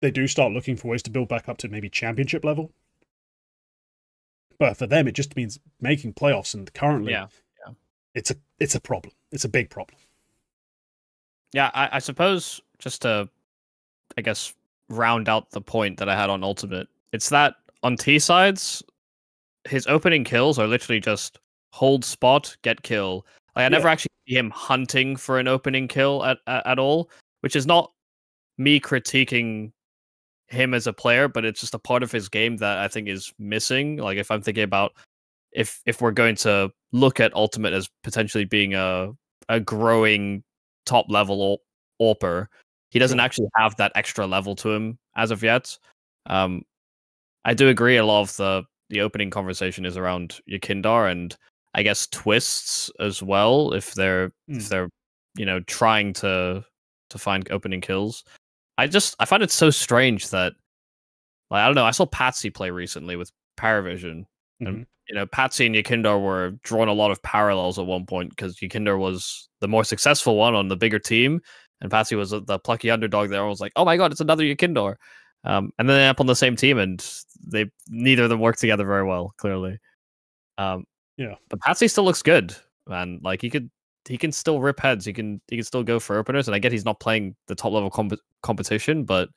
they do start looking for ways to build back up to maybe championship level. But for them, it just means making playoffs, and currently, it's a problem. It's a big problem. Yeah, I suppose, just to, I guess, round out the point that I had on Ultimate, it's that on T sides, his opening kills are literally just hold spot, get kill. Like, I never actually see him hunting for an opening kill at all, which is not me critiquing him as a player, but it's just a part of his game that I think is missing. Like, if I'm thinking about if we're going to look at Ultimate as potentially being a growing top level AWPer, he doesn't actually have that extra level to him as of yet. I do agree a lot of the opening conversation is around Yekindar, and I guess Twists as well, if they're trying to find opening kills. I find it so strange that, like, I don't know, I saw Patsy play recently with Paravision, and Patsy and Yekindar were drawing a lot of parallels at one point, because Yekindar was the more successful one on the bigger team, and Patsy was the plucky underdog there. I was like, oh my god, it's another Yekindar. And then they end up on the same team, and neither of them work together very well, clearly. But Patsy still looks good, man. Like, he can still rip heads. He can still go for openers, and I get he's not playing the top level competition, but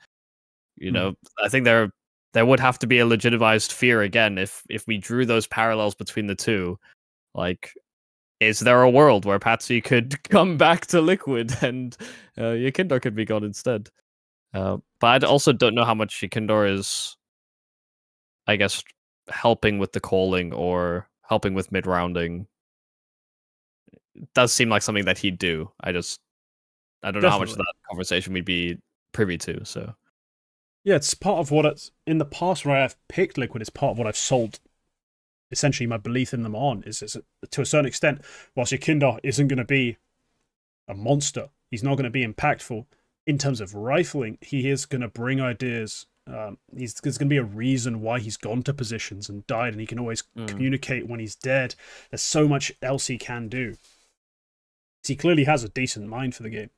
I think there would have to be a legitimized fear again if we drew those parallels between the two. Like, is there a world where Patsy could come back to Liquid and Yekindar could be gone instead? But I also don't know how much Yekindar is, I guess, helping with the calling or helping with mid-rounding. It does seem like something that he'd do. I don't know how much of that conversation we'd be privy to. So yeah, it's part of what it's in the past where I've picked Liquid. It's part of what I've sold. Essentially, my belief in them on is to a certain extent, whilst Yekindar isn't going to be a monster, he's not going to be impactful in terms of rifling. He is going to bring ideas There's going to be a reason why he's gone to positions and died, and he can always communicate when he's dead. There's so much else he can do. He clearly has a decent mind for the game.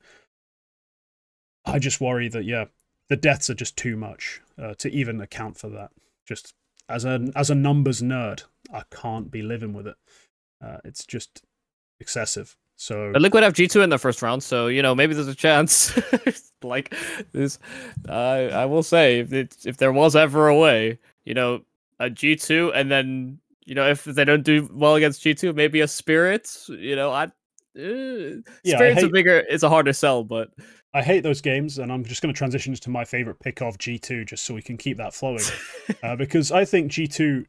I just worry that, yeah, the deaths are just too much to even account for that. Just as a numbers nerd, I can't be living with it. It's just excessive. So but Liquid have G2 in the first round, so you know maybe there's a chance. Like this, I will say if there was ever a way, you know, a G2, and then you know if they don't do well against G2, maybe a Spirit. You know, Spirit's it's a harder sell, but I hate those games, and I'm just going to transition to my favorite pick of G2 just so we can keep that flowing. Because I think G2,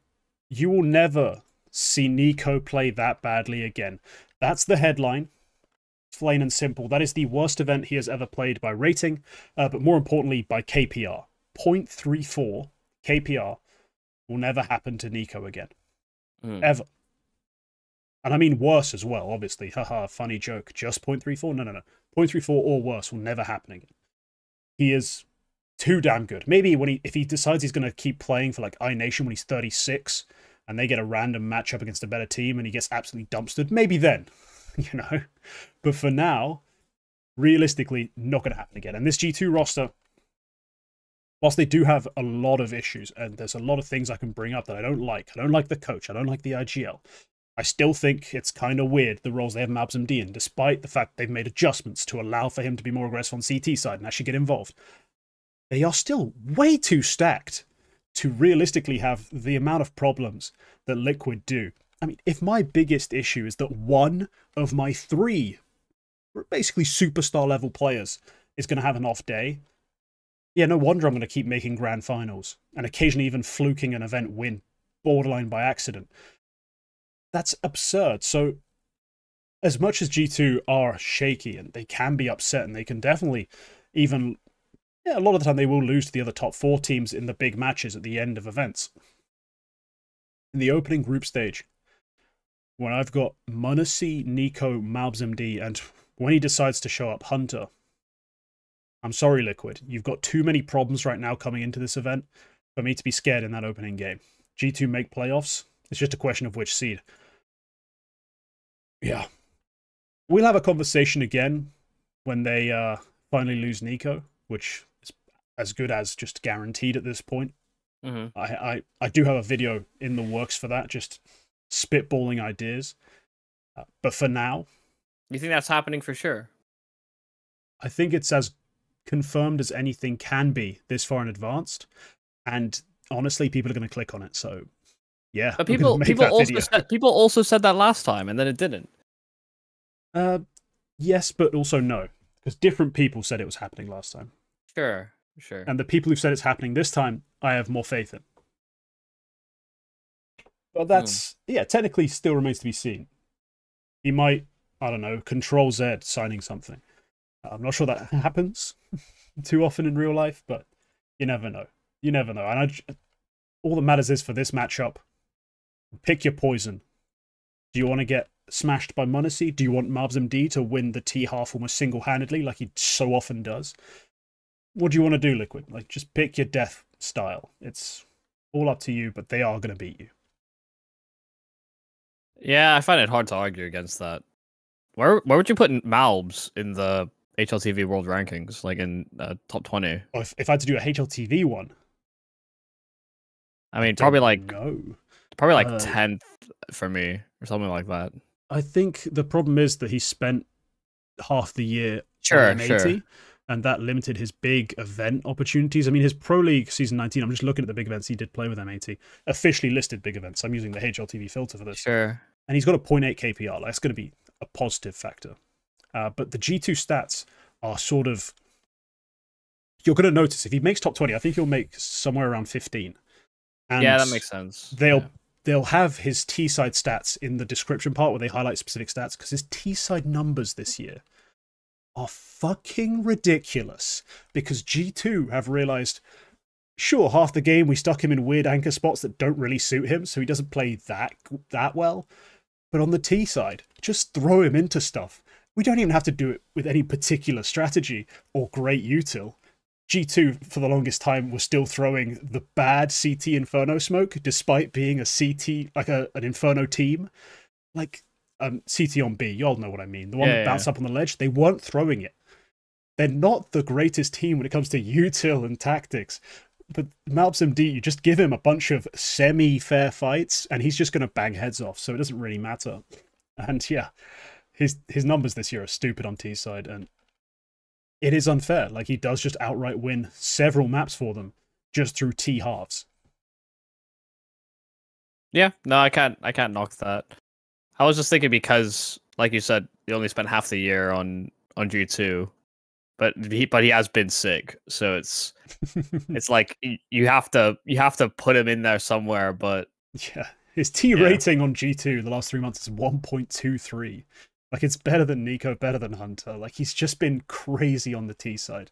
you will never see Nico play that badly again. That's the headline. It's plain and simple. That is the worst event he has ever played by rating, but more importantly by KPR. 0.34 KPR will never happen to Nico again. Ever. And I mean worse as well, obviously. Haha, funny joke. Just 0.34? No. 0.34 or worse will never happen again. He is too damn good. Maybe if he decides he's going to keep playing for like iNation when he's 36 and they get a random matchup against a better team and he gets absolutely dumpstered, maybe then, you know. But for now, realistically, not going to happen again. And this G2 roster, whilst they do have a lot of issues and there's a lot of things I can bring up that I don't like the coach, I don't like the IGL, I still think it's kind of weird the roles they have MOUZ MD in, despite the fact they've made adjustments to allow for him to be more aggressive on CT side and actually get involved. They are still way too stacked to realistically have the amount of problems that Liquid do. I mean, if my biggest issue is that one of my three basically superstar level players is going to have an off day, yeah, no wonder I'm going to keep making grand finals and occasionally even fluking an event win, borderline by accident. That's absurd. So as much as G2 are shaky and they can be upset and they can definitely even, yeah, a lot of the time they will lose to the other top 4 teams in the big matches at the end of events. In the opening group stage, when I've got m0NESY, Nico, MOUZ MD, and when he decides to show up, Hunter, I'm sorry, Liquid. You've got too many problems right now coming into this event for me to be scared in that opening game. G2 make playoffs. It's just a question of which seed. Yeah. We'll have a conversation again when they finally lose Nico, which is as good as just guaranteed at this point. I do have a video in the works for that, just spitballing ideas. But for now... You think that's happening for sure? I think it's as confirmed as anything can be this far in advanced. And honestly, people are going to click on it, so... Yeah, but people also said that last time, and then it didn't. Yes, but also no, because different people said it was happening last time. Sure. And the people who said it's happening this time, I have more faith in. But that's yeah, technically still remains to be seen. He might, I don't know, Control Z signing something. I'm not sure that happens too often in real life, but you never know. You never know. And all that matters is for this matchup. Pick your poison. Do you want to get smashed by m0NESY? Do you want MOUZ MD to win the T-half almost single-handedly like he so often does? What do you want to do, Liquid? Like, just pick your death style. It's all up to you, but they are going to beat you. Yeah, I find it hard to argue against that. Where would you put MOUZ in the HLTV World Rankings? Like in top 20? Well, if I had to do a HLTV one... I mean, probably like... No. Probably like 10th for me, or something like that. I think the problem is that he spent half the year on M80, and that limited his big event opportunities. I mean, his Pro League Season 19, I'm just looking at the big events he did play with M80, officially listed big events. I'm using the HLTV filter for this. Sure. And he's got a 0.8 KPR. Like, that's going to be a positive factor. But the G2 stats are sort of... You're going to notice, if he makes top 20, I think he'll make somewhere around 15. And yeah, that makes sense. They'll have his T-side stats in the description part where they highlight specific stats, because his T-side numbers this year are fucking ridiculous. Because G2 have realized, sure, half the game we stuck him in weird anchor spots that don't really suit him, so he doesn't play that well. But on the T-side, just throw him into stuff. We don't even have to do it with any particular strategy or great util. G2 for the longest time was still throwing the bad CT Inferno smoke, despite being a CT, like an Inferno team. Like, CT on B, y'all know what I mean. The one that bounced up on the ledge, they weren't throwing it. They're not the greatest team when it comes to util and tactics. But MOUZ MD, you just give him a bunch of semi-fair fights, and he's just going to bang heads off, so it doesn't really matter. And yeah, his numbers this year are stupid on T side, and it is unfair. Like, he does just outright win several maps for them just through T halves. Yeah, no, I can't knock that. I was just thinking because, like you said, he only spent half the year on G2, but he has been sick, so it's like you have to put him in there somewhere. But yeah, his T rating on G2 the last 3 months is 1.23. Like, it's better than Nico, better than Hunter. Like, he's just been crazy on the T side,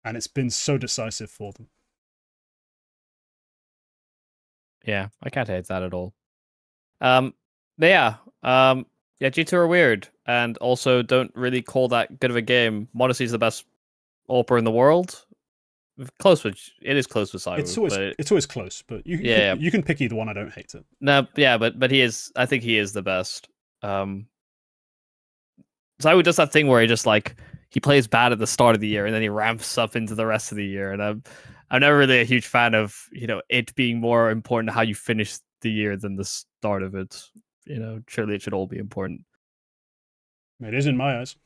and it's been so decisive for them. Yeah, I can't hate that at all. But yeah, G2 are weird, and also don't really call that good of a game. Modesty is the best AWPer in the world. Close with it is close with Cyber. It's always close, but you can pick either one. I don't hate it. No, yeah, but he is. I think he is the best. Cyber does that thing where he just like he plays bad at the start of the year and then he ramps up into the rest of the year. And I'm never really a huge fan of it being more important how you finish the year than the start of it. Surely it should all be important. It is in my eyes.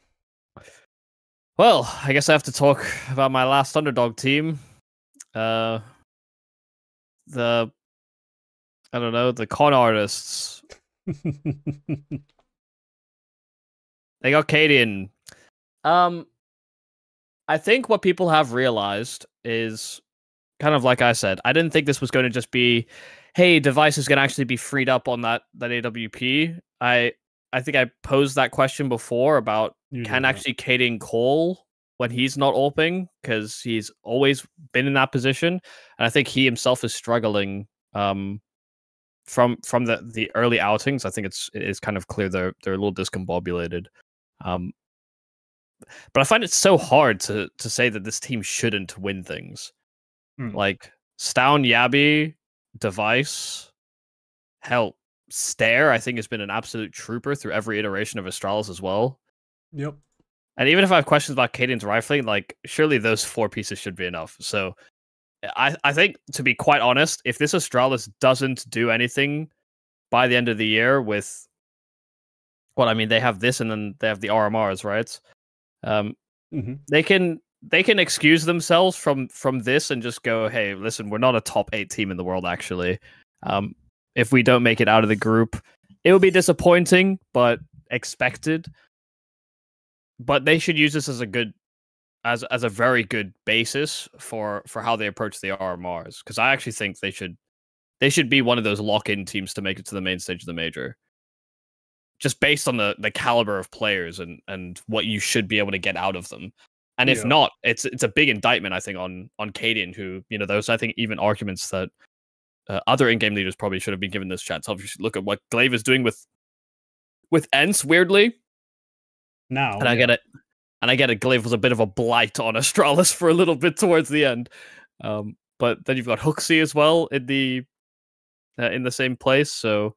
Well, I guess I have to talk about my last underdog team. The con artists. They got Cadian. I think what people have realized is kind of like I said, I didn't think this was going to just be, hey, devices can actually be freed up on that AWP. I think I posed that question before about can actually Cadian call when he's not AWPing, because he's always been in that position. And I think he himself is struggling from the early outings. I think it is kind of clear they're a little discombobulated. But I find it so hard to say that this team shouldn't win things. Like Stown, Yabi, Device, hell, Stare, I think has been an absolute trooper through every iteration of Astralis as well. Yep. And even if I have questions about Cadian's rifling, like surely those 4 pieces should be enough. So I think, to be quite honest, if this Astralis doesn't do anything by the end of the year with they have this and then they have the RMRs, right? They can excuse themselves from this and just go, hey, listen, we're not a top 8 team in the world, actually. If we don't make it out of the group, it will be disappointing, but expected. But they should use this as a very good basis for how they approach the RMRs, because I actually think they should be one of those lock-in teams to make it to the main stage of the major. Just based on the caliber of players and what you should be able to get out of them. And if not, it's a big indictment, I think, on Cadian, who, there's, I think, even arguments that other in-game leaders probably should have been given this chance. Obviously, look at what Glaive is doing with Ents, weirdly. Now. And I get it. And I get it, Glaive was a bit of a blight on Astralis for a little bit towards the end. But then you've got Hooksy as well in the same place, so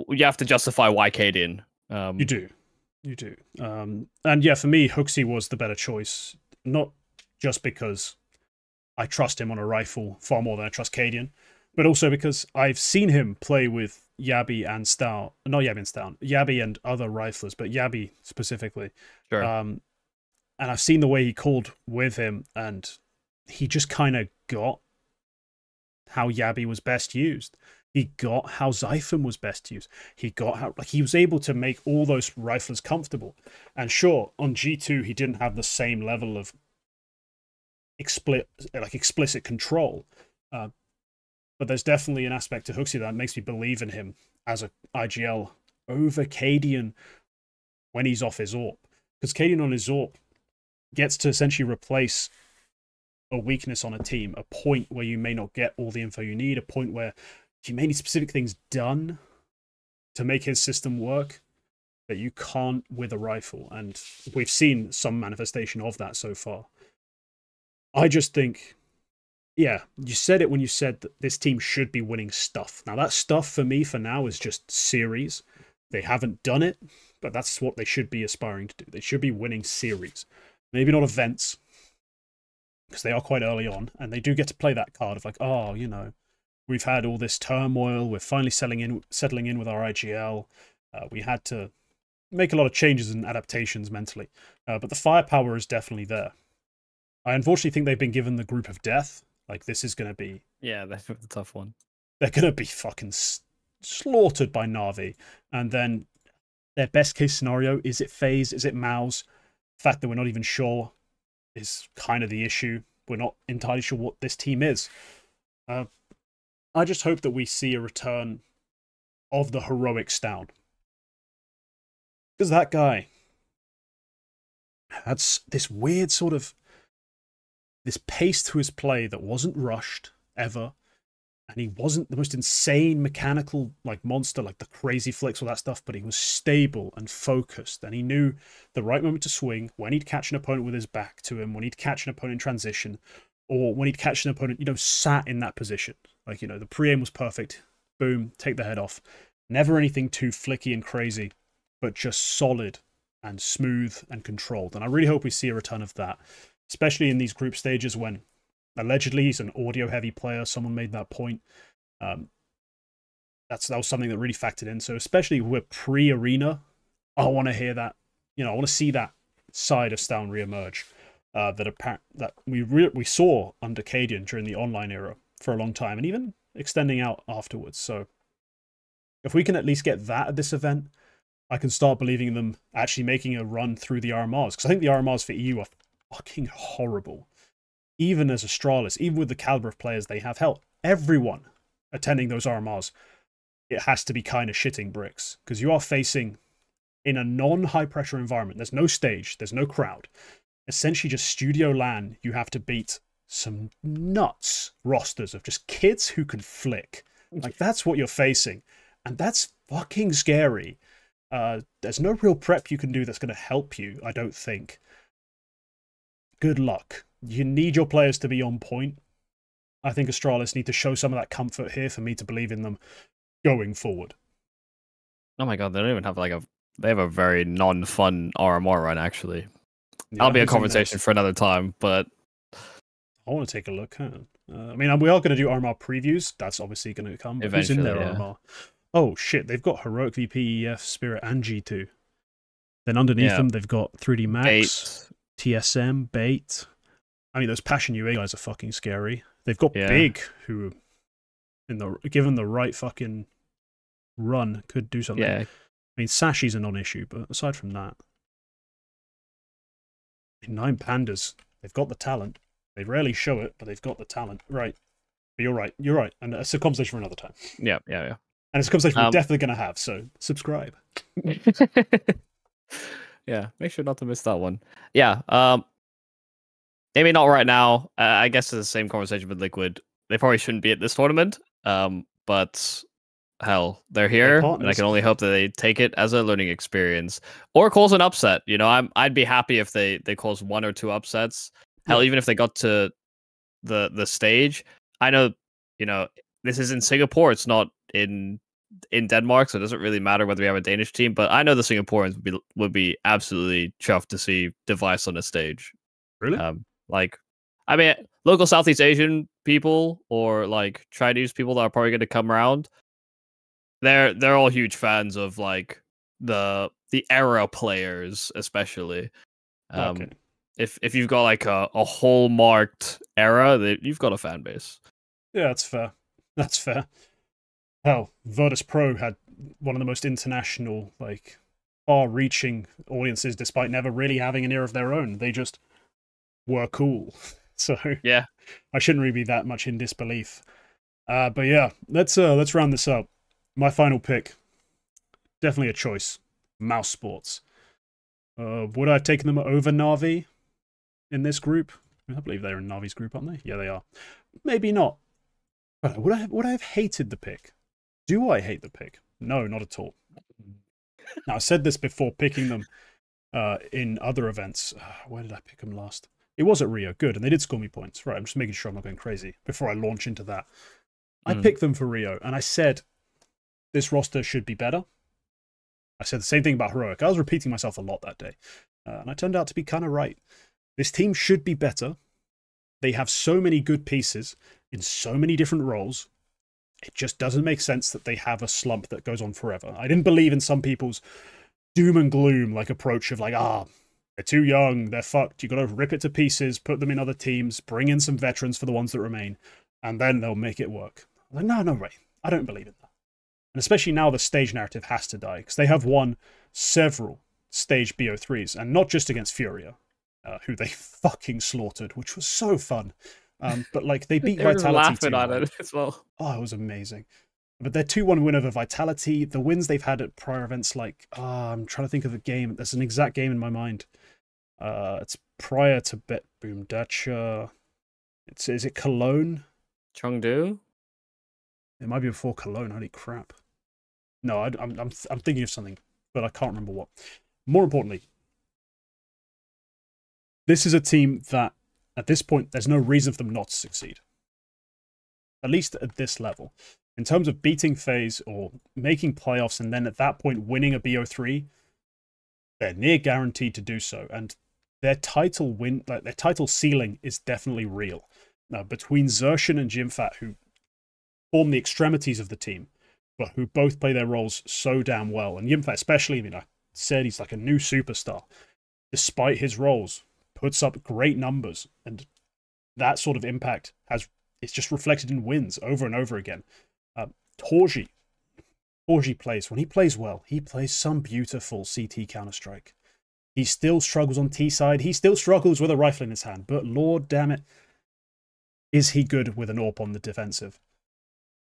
you have to justify why Cadian. You do. And yeah, for me, Hooksy was the better choice. Not just because I trust him on a rifle far more than I trust Cadian, but also because I've seen him play with Yabi and Stown. Not Yabi and Stown. Yabi and other riflers, but Yabi specifically. Sure. And I've seen the way he called with him, and he just kind of got how Yabi was best used. He got how Zyphon was best used. He got how he was able to make all those riflers comfortable. And sure, on G2 he didn't have the same level of explicit control. But there's definitely an aspect to Hooksy that makes me believe in him as a IGL over Cadian when he's off his AWP. Because Cadian on his AWP gets to essentially replace a weakness on a team, a point where you may not get all the info you need, a point where you may need specific things done to make his system work that you can't with a rifle. And we've seen some manifestation of that so far. I just think, yeah, you said it when you said that this team should be winning stuff. Now, that stuff for me for now is just series. They haven't done it, but that's what they should be aspiring to do. They should be winning series. Maybe not events, because they are quite early on, and they do get to play that card of like, oh, you know, we've had all this turmoil, we're finally settling in with our IGL. We had to make a lot of changes and adaptations mentally, but the firepower is definitely there. I unfortunately think they've been given the group of death. Like, this is going to be... Yeah, that's the tough one. They're going to be fucking slaughtered by Na'Vi. And then their best case scenario, is it FaZe? Is it MOUZ? The fact that we're not even sure is kind of the issue. We're not entirely sure what this team is. I just hope that we see a return of the heroics down. Because that guy had this weird sort of... this pace to his play that wasn't rushed, ever. And he wasn't the most insane mechanical like monster, like the crazy flicks, all that stuff, but he was stable and focused, and he knew the right moment to swing, when he'd catch an opponent with his back to him, when he'd catch an opponent in transition, or when he'd catch an opponent, you know, sat in that position. Like, you know, the pre-aim was perfect. Boom, take the head off. Never anything too flicky and crazy, but just solid and smooth and controlled. And I really hope we see a return of that, especially in these group stages when allegedly he's an audio-heavy player. Someone made that point. That was something that really factored in. So especially with pre-arena, I want to hear that. You know, I want to see that side of Stown reemerge that we saw under Cadian during the online era for a long time, and even extending out afterwards. So if we can at least get that at this event, I can start believing in them actually making a run through the RMRs, because I think the RMRs for EU are fucking horrible. Even as Astralis, even with the caliber of players they have, hell, everyone attending those RMRs, it has to be kind of shitting bricks, because you are facing, in a non-high pressure environment, there's no stage, there's no crowd, essentially just studio LAN. You have to beat some nuts rosters of just kids who can flick. Like, that's what you're facing, and that's fucking scary. There's no real prep you can do that's going to help you, I don't think. Good luck. You need your players to be on point. I think Astralis need to show some of that comfort here for me to believe in them going forward. Oh my god, they don't even have like they have a very non-fun RMR run, actually. Yeah, that'll be a conversation for another time, but I want to take a look. I mean, we are going to do RMR previews. That's obviously going to come. Who's in there, RMR? Oh shit, they've got Heroic VP, EF, Spirit, and G2. Then underneath them, they've got 3D Max, Bait. TSM, Bait. I mean, those Passion UA guys are fucking scary. They've got Big, who, given the right fucking run, could do something. Yeah. I mean, Sashi's a non-issue, but aside from that, 9 Pandas, they've got the talent. They rarely show it, but they've got the talent. Right. But you're right. And it's a conversation for another time. Yeah. And it's a conversation we're definitely going to have, so subscribe. Yeah, make sure not to miss that one. Yeah, maybe not right now. I guess it's the same conversation with Liquid. They probably shouldn't be at this tournament, but hell, they're here, and I can only hope that they take it as a learning experience or cause an upset. You know, I'd be happy if they cause 1 or 2 upsets. Hell, even if they got to the stage. I know, you know, this is in Singapore. It's not in Denmark, so it doesn't really matter whether we have a Danish team. But I know the Singaporeans would be absolutely chuffed to see Device on a stage. Really? Like, I mean, local Southeast Asian people or like Chinese people that are probably going to come around. They're all huge fans of like the era players, especially. Okay. If you've got like a hallmarked era, you've got a fan base. Yeah, that's fair. That's fair. Hell, Virtus Pro had one of the most international, like, far-reaching audiences, despite never really having an era of their own. They just were cool. So yeah, I shouldn't really be that much in disbelief. But yeah, let's round this up. My final pick, definitely a choice. MOUZ Sports. Would I have taken them over Navi in this group? I believe they're in Navi's group, aren't they? Yeah, they are. Maybe not. But would I have hated the pick? Do I hate the pick? No, not at all. Now, I said this before picking them in other events. Where did I pick them last? It was at Rio, good, and they did score me points. Right, I'm just making sure I'm not going crazy before I launch into that. I picked them for Rio, and I said this roster should be better. I said the same thing about Heroic. I was repeating myself a lot that day, and I turned out to be kind of right. This team should be better. They have so many good pieces in so many different roles. It just doesn't make sense that they have a slump that goes on forever. I didn't believe in some people's doom and gloom like approach of like, they're too young, they're fucked, you got to rip it to pieces, put them in other teams, bring in some veterans for the ones that remain, and then they'll make it work. I'm like, no way, I don't believe in that. And especially now the stage narrative has to die, because they have won several stage BO3s, and not just against Furia, who they fucking slaughtered, which was so fun. But like they beat Vitality. Laughing on it as well. Oh, it was amazing. But their 2-1 win over Vitality, the wins they've had at prior events, like I'm trying to think of the game. There's an exact game in my mind. It's prior to Bet Boom Dacha. Is it Cologne? Chengdu? It might be before Cologne. Holy crap! No, I'm thinking of something, but I can't remember what. More importantly, this is a team that, at this point, there's no reason for them not to succeed. At least at this level. In terms of beating FaZe or making playoffs and then at that point winning a BO3, they're near guaranteed to do so. And their title their title ceiling is definitely real. Now, between Xerxan and Jimfat, who form the extremities of the team, but who both play their roles so damn well, and Jimfat especially, I mean, I said he's like a new superstar. Despite his roles, puts up great numbers, and that sort of impact it's just reflected in wins over and over again. Torji plays, when he plays well, he plays some beautiful CT Counter-Strike. He still struggles on T side, he still struggles with a rifle in his hand, but lord damn it, is he good with an AWP on the defensive.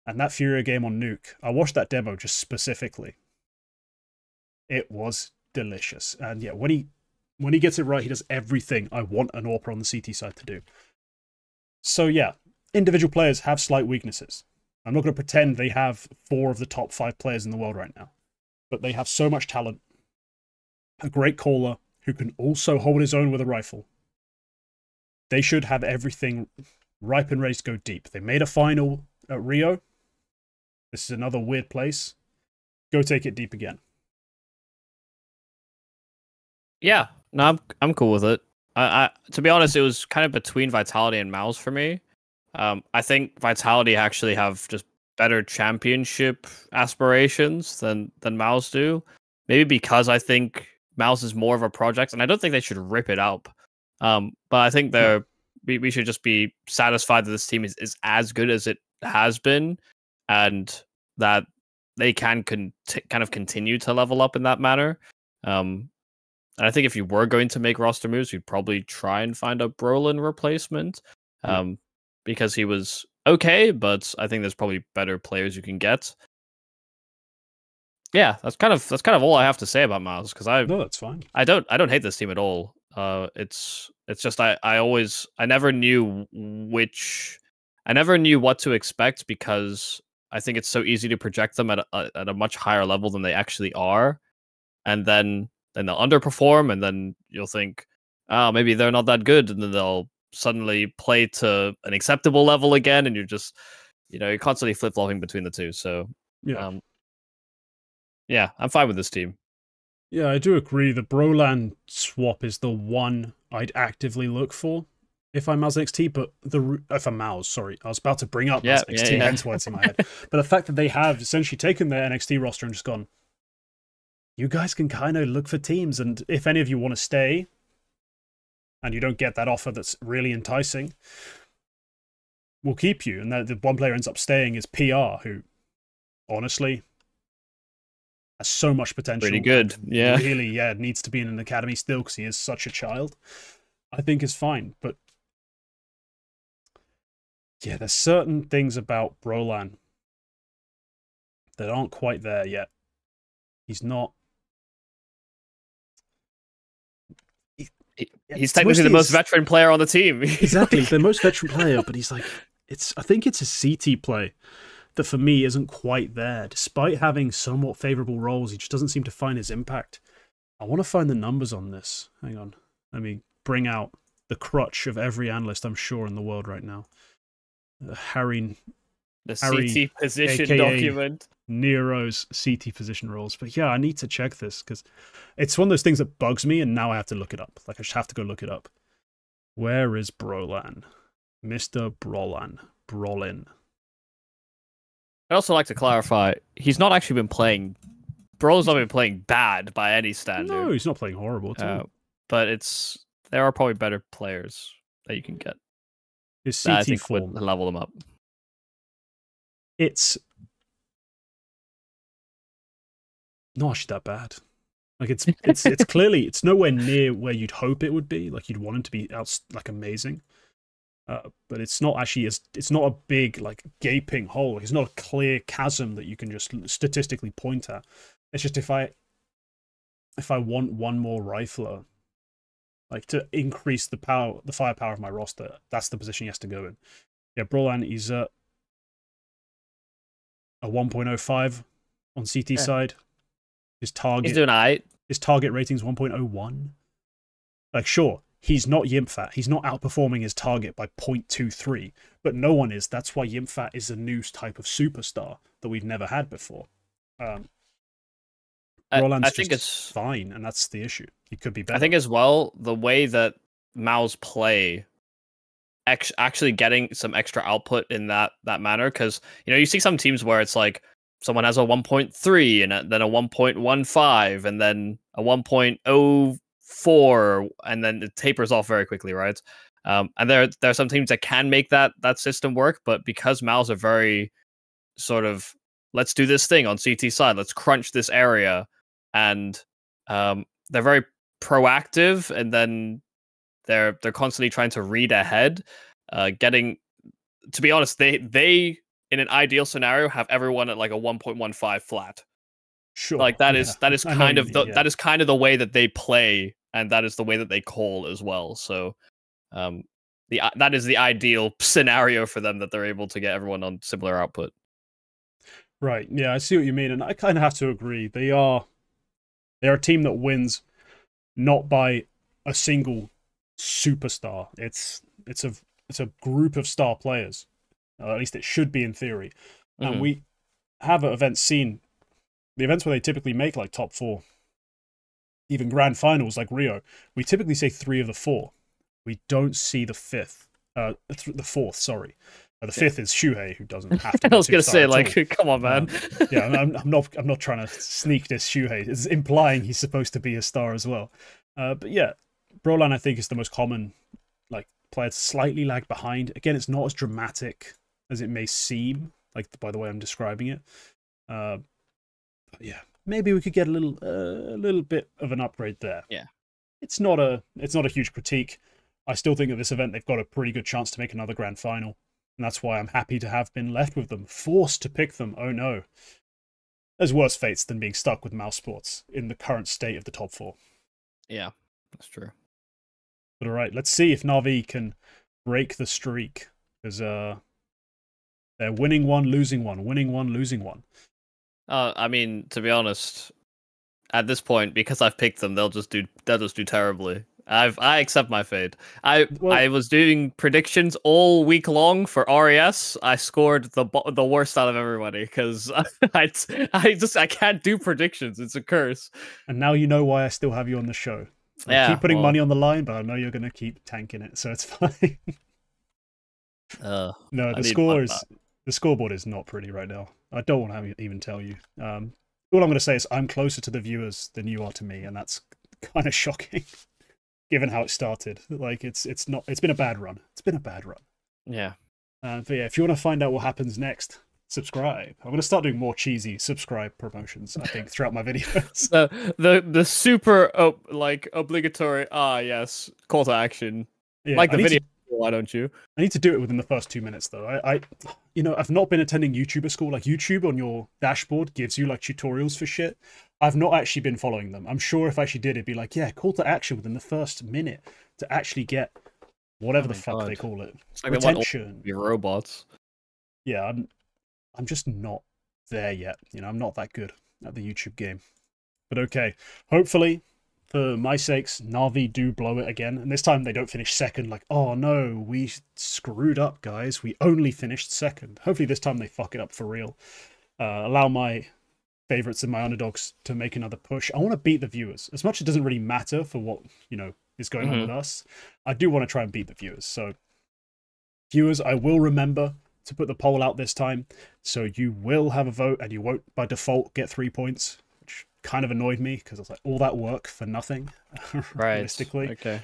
And that Furia game on Nuke, I watched that demo just specifically. It was delicious. And yeah, when he gets it right, he does everything I want an AWPer on the CT side to do. So yeah, individual players have slight weaknesses. I'm not going to pretend they have 4 of the top 5 players in the world right now. But they have so much talent. A great caller who can also hold his own with a rifle. They should have everything ripe and ready to go deep. They made a final at Rio. This is another weird place. Go take it deep again. Yeah, no, I'm cool with it. I to be honest, it was kind of between Vitality and MOUZ for me. I think Vitality actually have just better championship aspirations than MOUZ do. Maybe because I think MOUZ is more of a project, and I don't think they should rip it up. But I think we should just be satisfied that this team is as good as it has been, and that they can kind of continue to level up in that manner. And I think if you were going to make roster moves, you'd probably try and find a Brolin replacement, because he was okay, but I think there's probably better players you can get. Yeah, that's kind of all I have to say about MOUZ, because No, that's fine. I don't hate this team at all. It's just I never knew what to expect, because I think it's so easy to project them at a much higher level than they actually are, and then they'll underperform, and then you'll think, oh, maybe they're not that good, and then they'll suddenly play to an acceptable level again, and you're just, you're constantly flip-flopping between the two. So yeah, I'm fine with this team. Yeah, I do agree. The Brolan swap is the one I'd actively look for if I'm MOUZ NXT, but if I'm MOUZ, sorry. I was about to bring up MOUZ NXT, hence why it's in my head. But the fact that they have essentially taken their NXT roster and just gone, you guys can kind of look for teams, and if any of you want to stay, and you don't get that offer that's really enticing, we'll keep you. And the one player ends up staying is PR, who, honestly, has so much potential. Pretty good, yeah. Really, needs to be in an academy still because he is such a child. I think is fine, but yeah, there's certain things about Brolan that aren't quite there yet. He's not. He's technically the most veteran player on the team. Exactly, the most veteran player, but he's like, I think it's a CT play that for me isn't quite there. Despite having somewhat favourable roles, he just doesn't seem to find his impact. I want to find the numbers on this. Hang on. Let me bring out the crutch of every analyst, I'm sure, in the world right now. Harry, CT position AKA document. Nero's CT position roles. But yeah, I need to check this because it's one of those things that bugs me, and now I have to look it up. Like, I just have to go look it up. Where is Brolan? Mr. Brolin. I'd also like to clarify, he's not actually been playing... Brolin's not been playing bad by any standard. No, he's not playing horrible at all. But there are probably better players that you can get. His CT form would level them up. It's not actually that bad. Like, it's clearly, it's nowhere near where you'd hope it would be. Like, you'd want him to be like amazing. But it's not actually it's not a big, like, gaping hole. It's not a clear chasm that you can just statistically point at. It's just if I want one more rifler, like, to increase the firepower of my roster, that's the position he has to go in. Yeah, Brolan, he's a 1.05 on CT side. His target, he's doing alright. His target rating's 1.01. Like, sure, he's not YIMFAT. He's not outperforming his target by 0.23, but no one is. That's why YIMFAT is a new type of superstar that we've never had before. Roland's think it's fine, and that's the issue. He could be better. I think as well, the way that MOUZ play, actually getting some extra output in that manner, because, you know, you see some teams where it's like someone has a 1.3 and then a 1.15 and then a 1.04, and then it tapers off very quickly, right? And there are some teams that can make that system work, but because MOUZ are very sort of, let's do this thing on CT side, let's crunch this area, and they're very proactive, and then they're constantly trying to read ahead, to be honest, they in an ideal scenario have everyone at like a 1.15 flat. Sure. Like that is kind of the way that they play, and that is the way that they call as well. So that is the ideal scenario for them, that they're able to get everyone on similar output. Right. Yeah, I see what you mean, and I kind of have to agree. They're a team that wins not by a single superstar. It's a group of star players. At least it should be in theory. Mm-hmm. And we have at events seen the events where they typically make like top 4, even grand finals like Rio. We typically say 3 of the 4. We don't see the 5th, the 4th. Sorry, the 5th is Shuhei, who doesn't have to. I was gonna say, like, come on, man. Yeah, I'm not trying to sneak this Shuhei. It's implying he's supposed to be a star as well. But yeah, Brolan, I think, is the most common, like, player to slightly lag behind. Again, it's not as dramatic as it may seem, like, by the way I'm describing it. But yeah, maybe we could get a little bit of an upgrade there. Yeah, it's not a huge critique. I still think at this event they've got a pretty good chance to make another grand final, and that's why I'm happy to have been left with them, forced to pick them. Oh no, there's worse fates than being stuck with MOUZ Sports in the current state of the top 4. Yeah, that's true. But all right, let's see if NAVI can break the streak, because they're winning one, losing one, winning one, losing one. I mean, to be honest, at this point, because I've picked them, they'll just do terribly. I accept my fate. I was doing predictions all week long for RES. I scored the worst out of everybody because I can't do predictions. It's a curse. And now you know why I still have you on the show. I keep putting money on the line, but I know you're going to keep tanking it, so it's fine. No, the scoreboard is not pretty right now. I don't want to even tell you. All I'm going to say is I'm closer to the viewers than you are to me, and that's kind of shocking, given how it started. Like, it's been a bad run. It's been a bad run. Yeah. But yeah, if you want to find out what happens next, subscribe. I'm going to start doing more cheesy subscribe promotions, I think, throughout my videos. the super obligatory yes, call to action. Yeah, like the video. Why don't you? I need to do it within the first 2 minutes, though. I've not been attending YouTuber school. Like, YouTube on your dashboard gives you like tutorials for shit. I've not actually been following them. I'm sure if I actually did, it'd be like, yeah, call to action within the first minute to actually get whatever the fuck they call it. It's like retention. Your robots. Yeah, I'm just not there yet. I'm not that good at the YouTube game. But okay, hopefully for my sakes, Navi do blow it again. And this time they don't finish second, like, oh no, we screwed up, guys. We only finished second. Hopefully this time they fuck it up for real. Allow my favorites and my underdogs to make another push. I want to beat the viewers. As much as it doesn't really matter for what, you know, is going on with us, I do want to try and beat the viewers. So, viewers, I will remember to put the poll out this time. So you will have a vote and you won't, by default, get 3 points, which kind of annoyed me because I was like, all that work for nothing, realistically. Okay.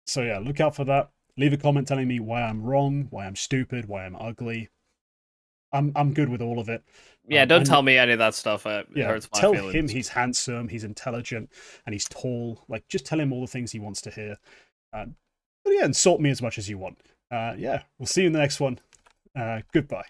So yeah, look out for that. Leave a comment telling me why I'm wrong, why I'm stupid, why I'm ugly. I'm good with all of it. Yeah, don't tell me any of that stuff. It hurts my tell feelings. him he's handsome, he's intelligent, and he's tall. Like, just tell him all the things he wants to hear. But yeah, insult me as much as you want. Yeah, we'll see you in the next one. Goodbye.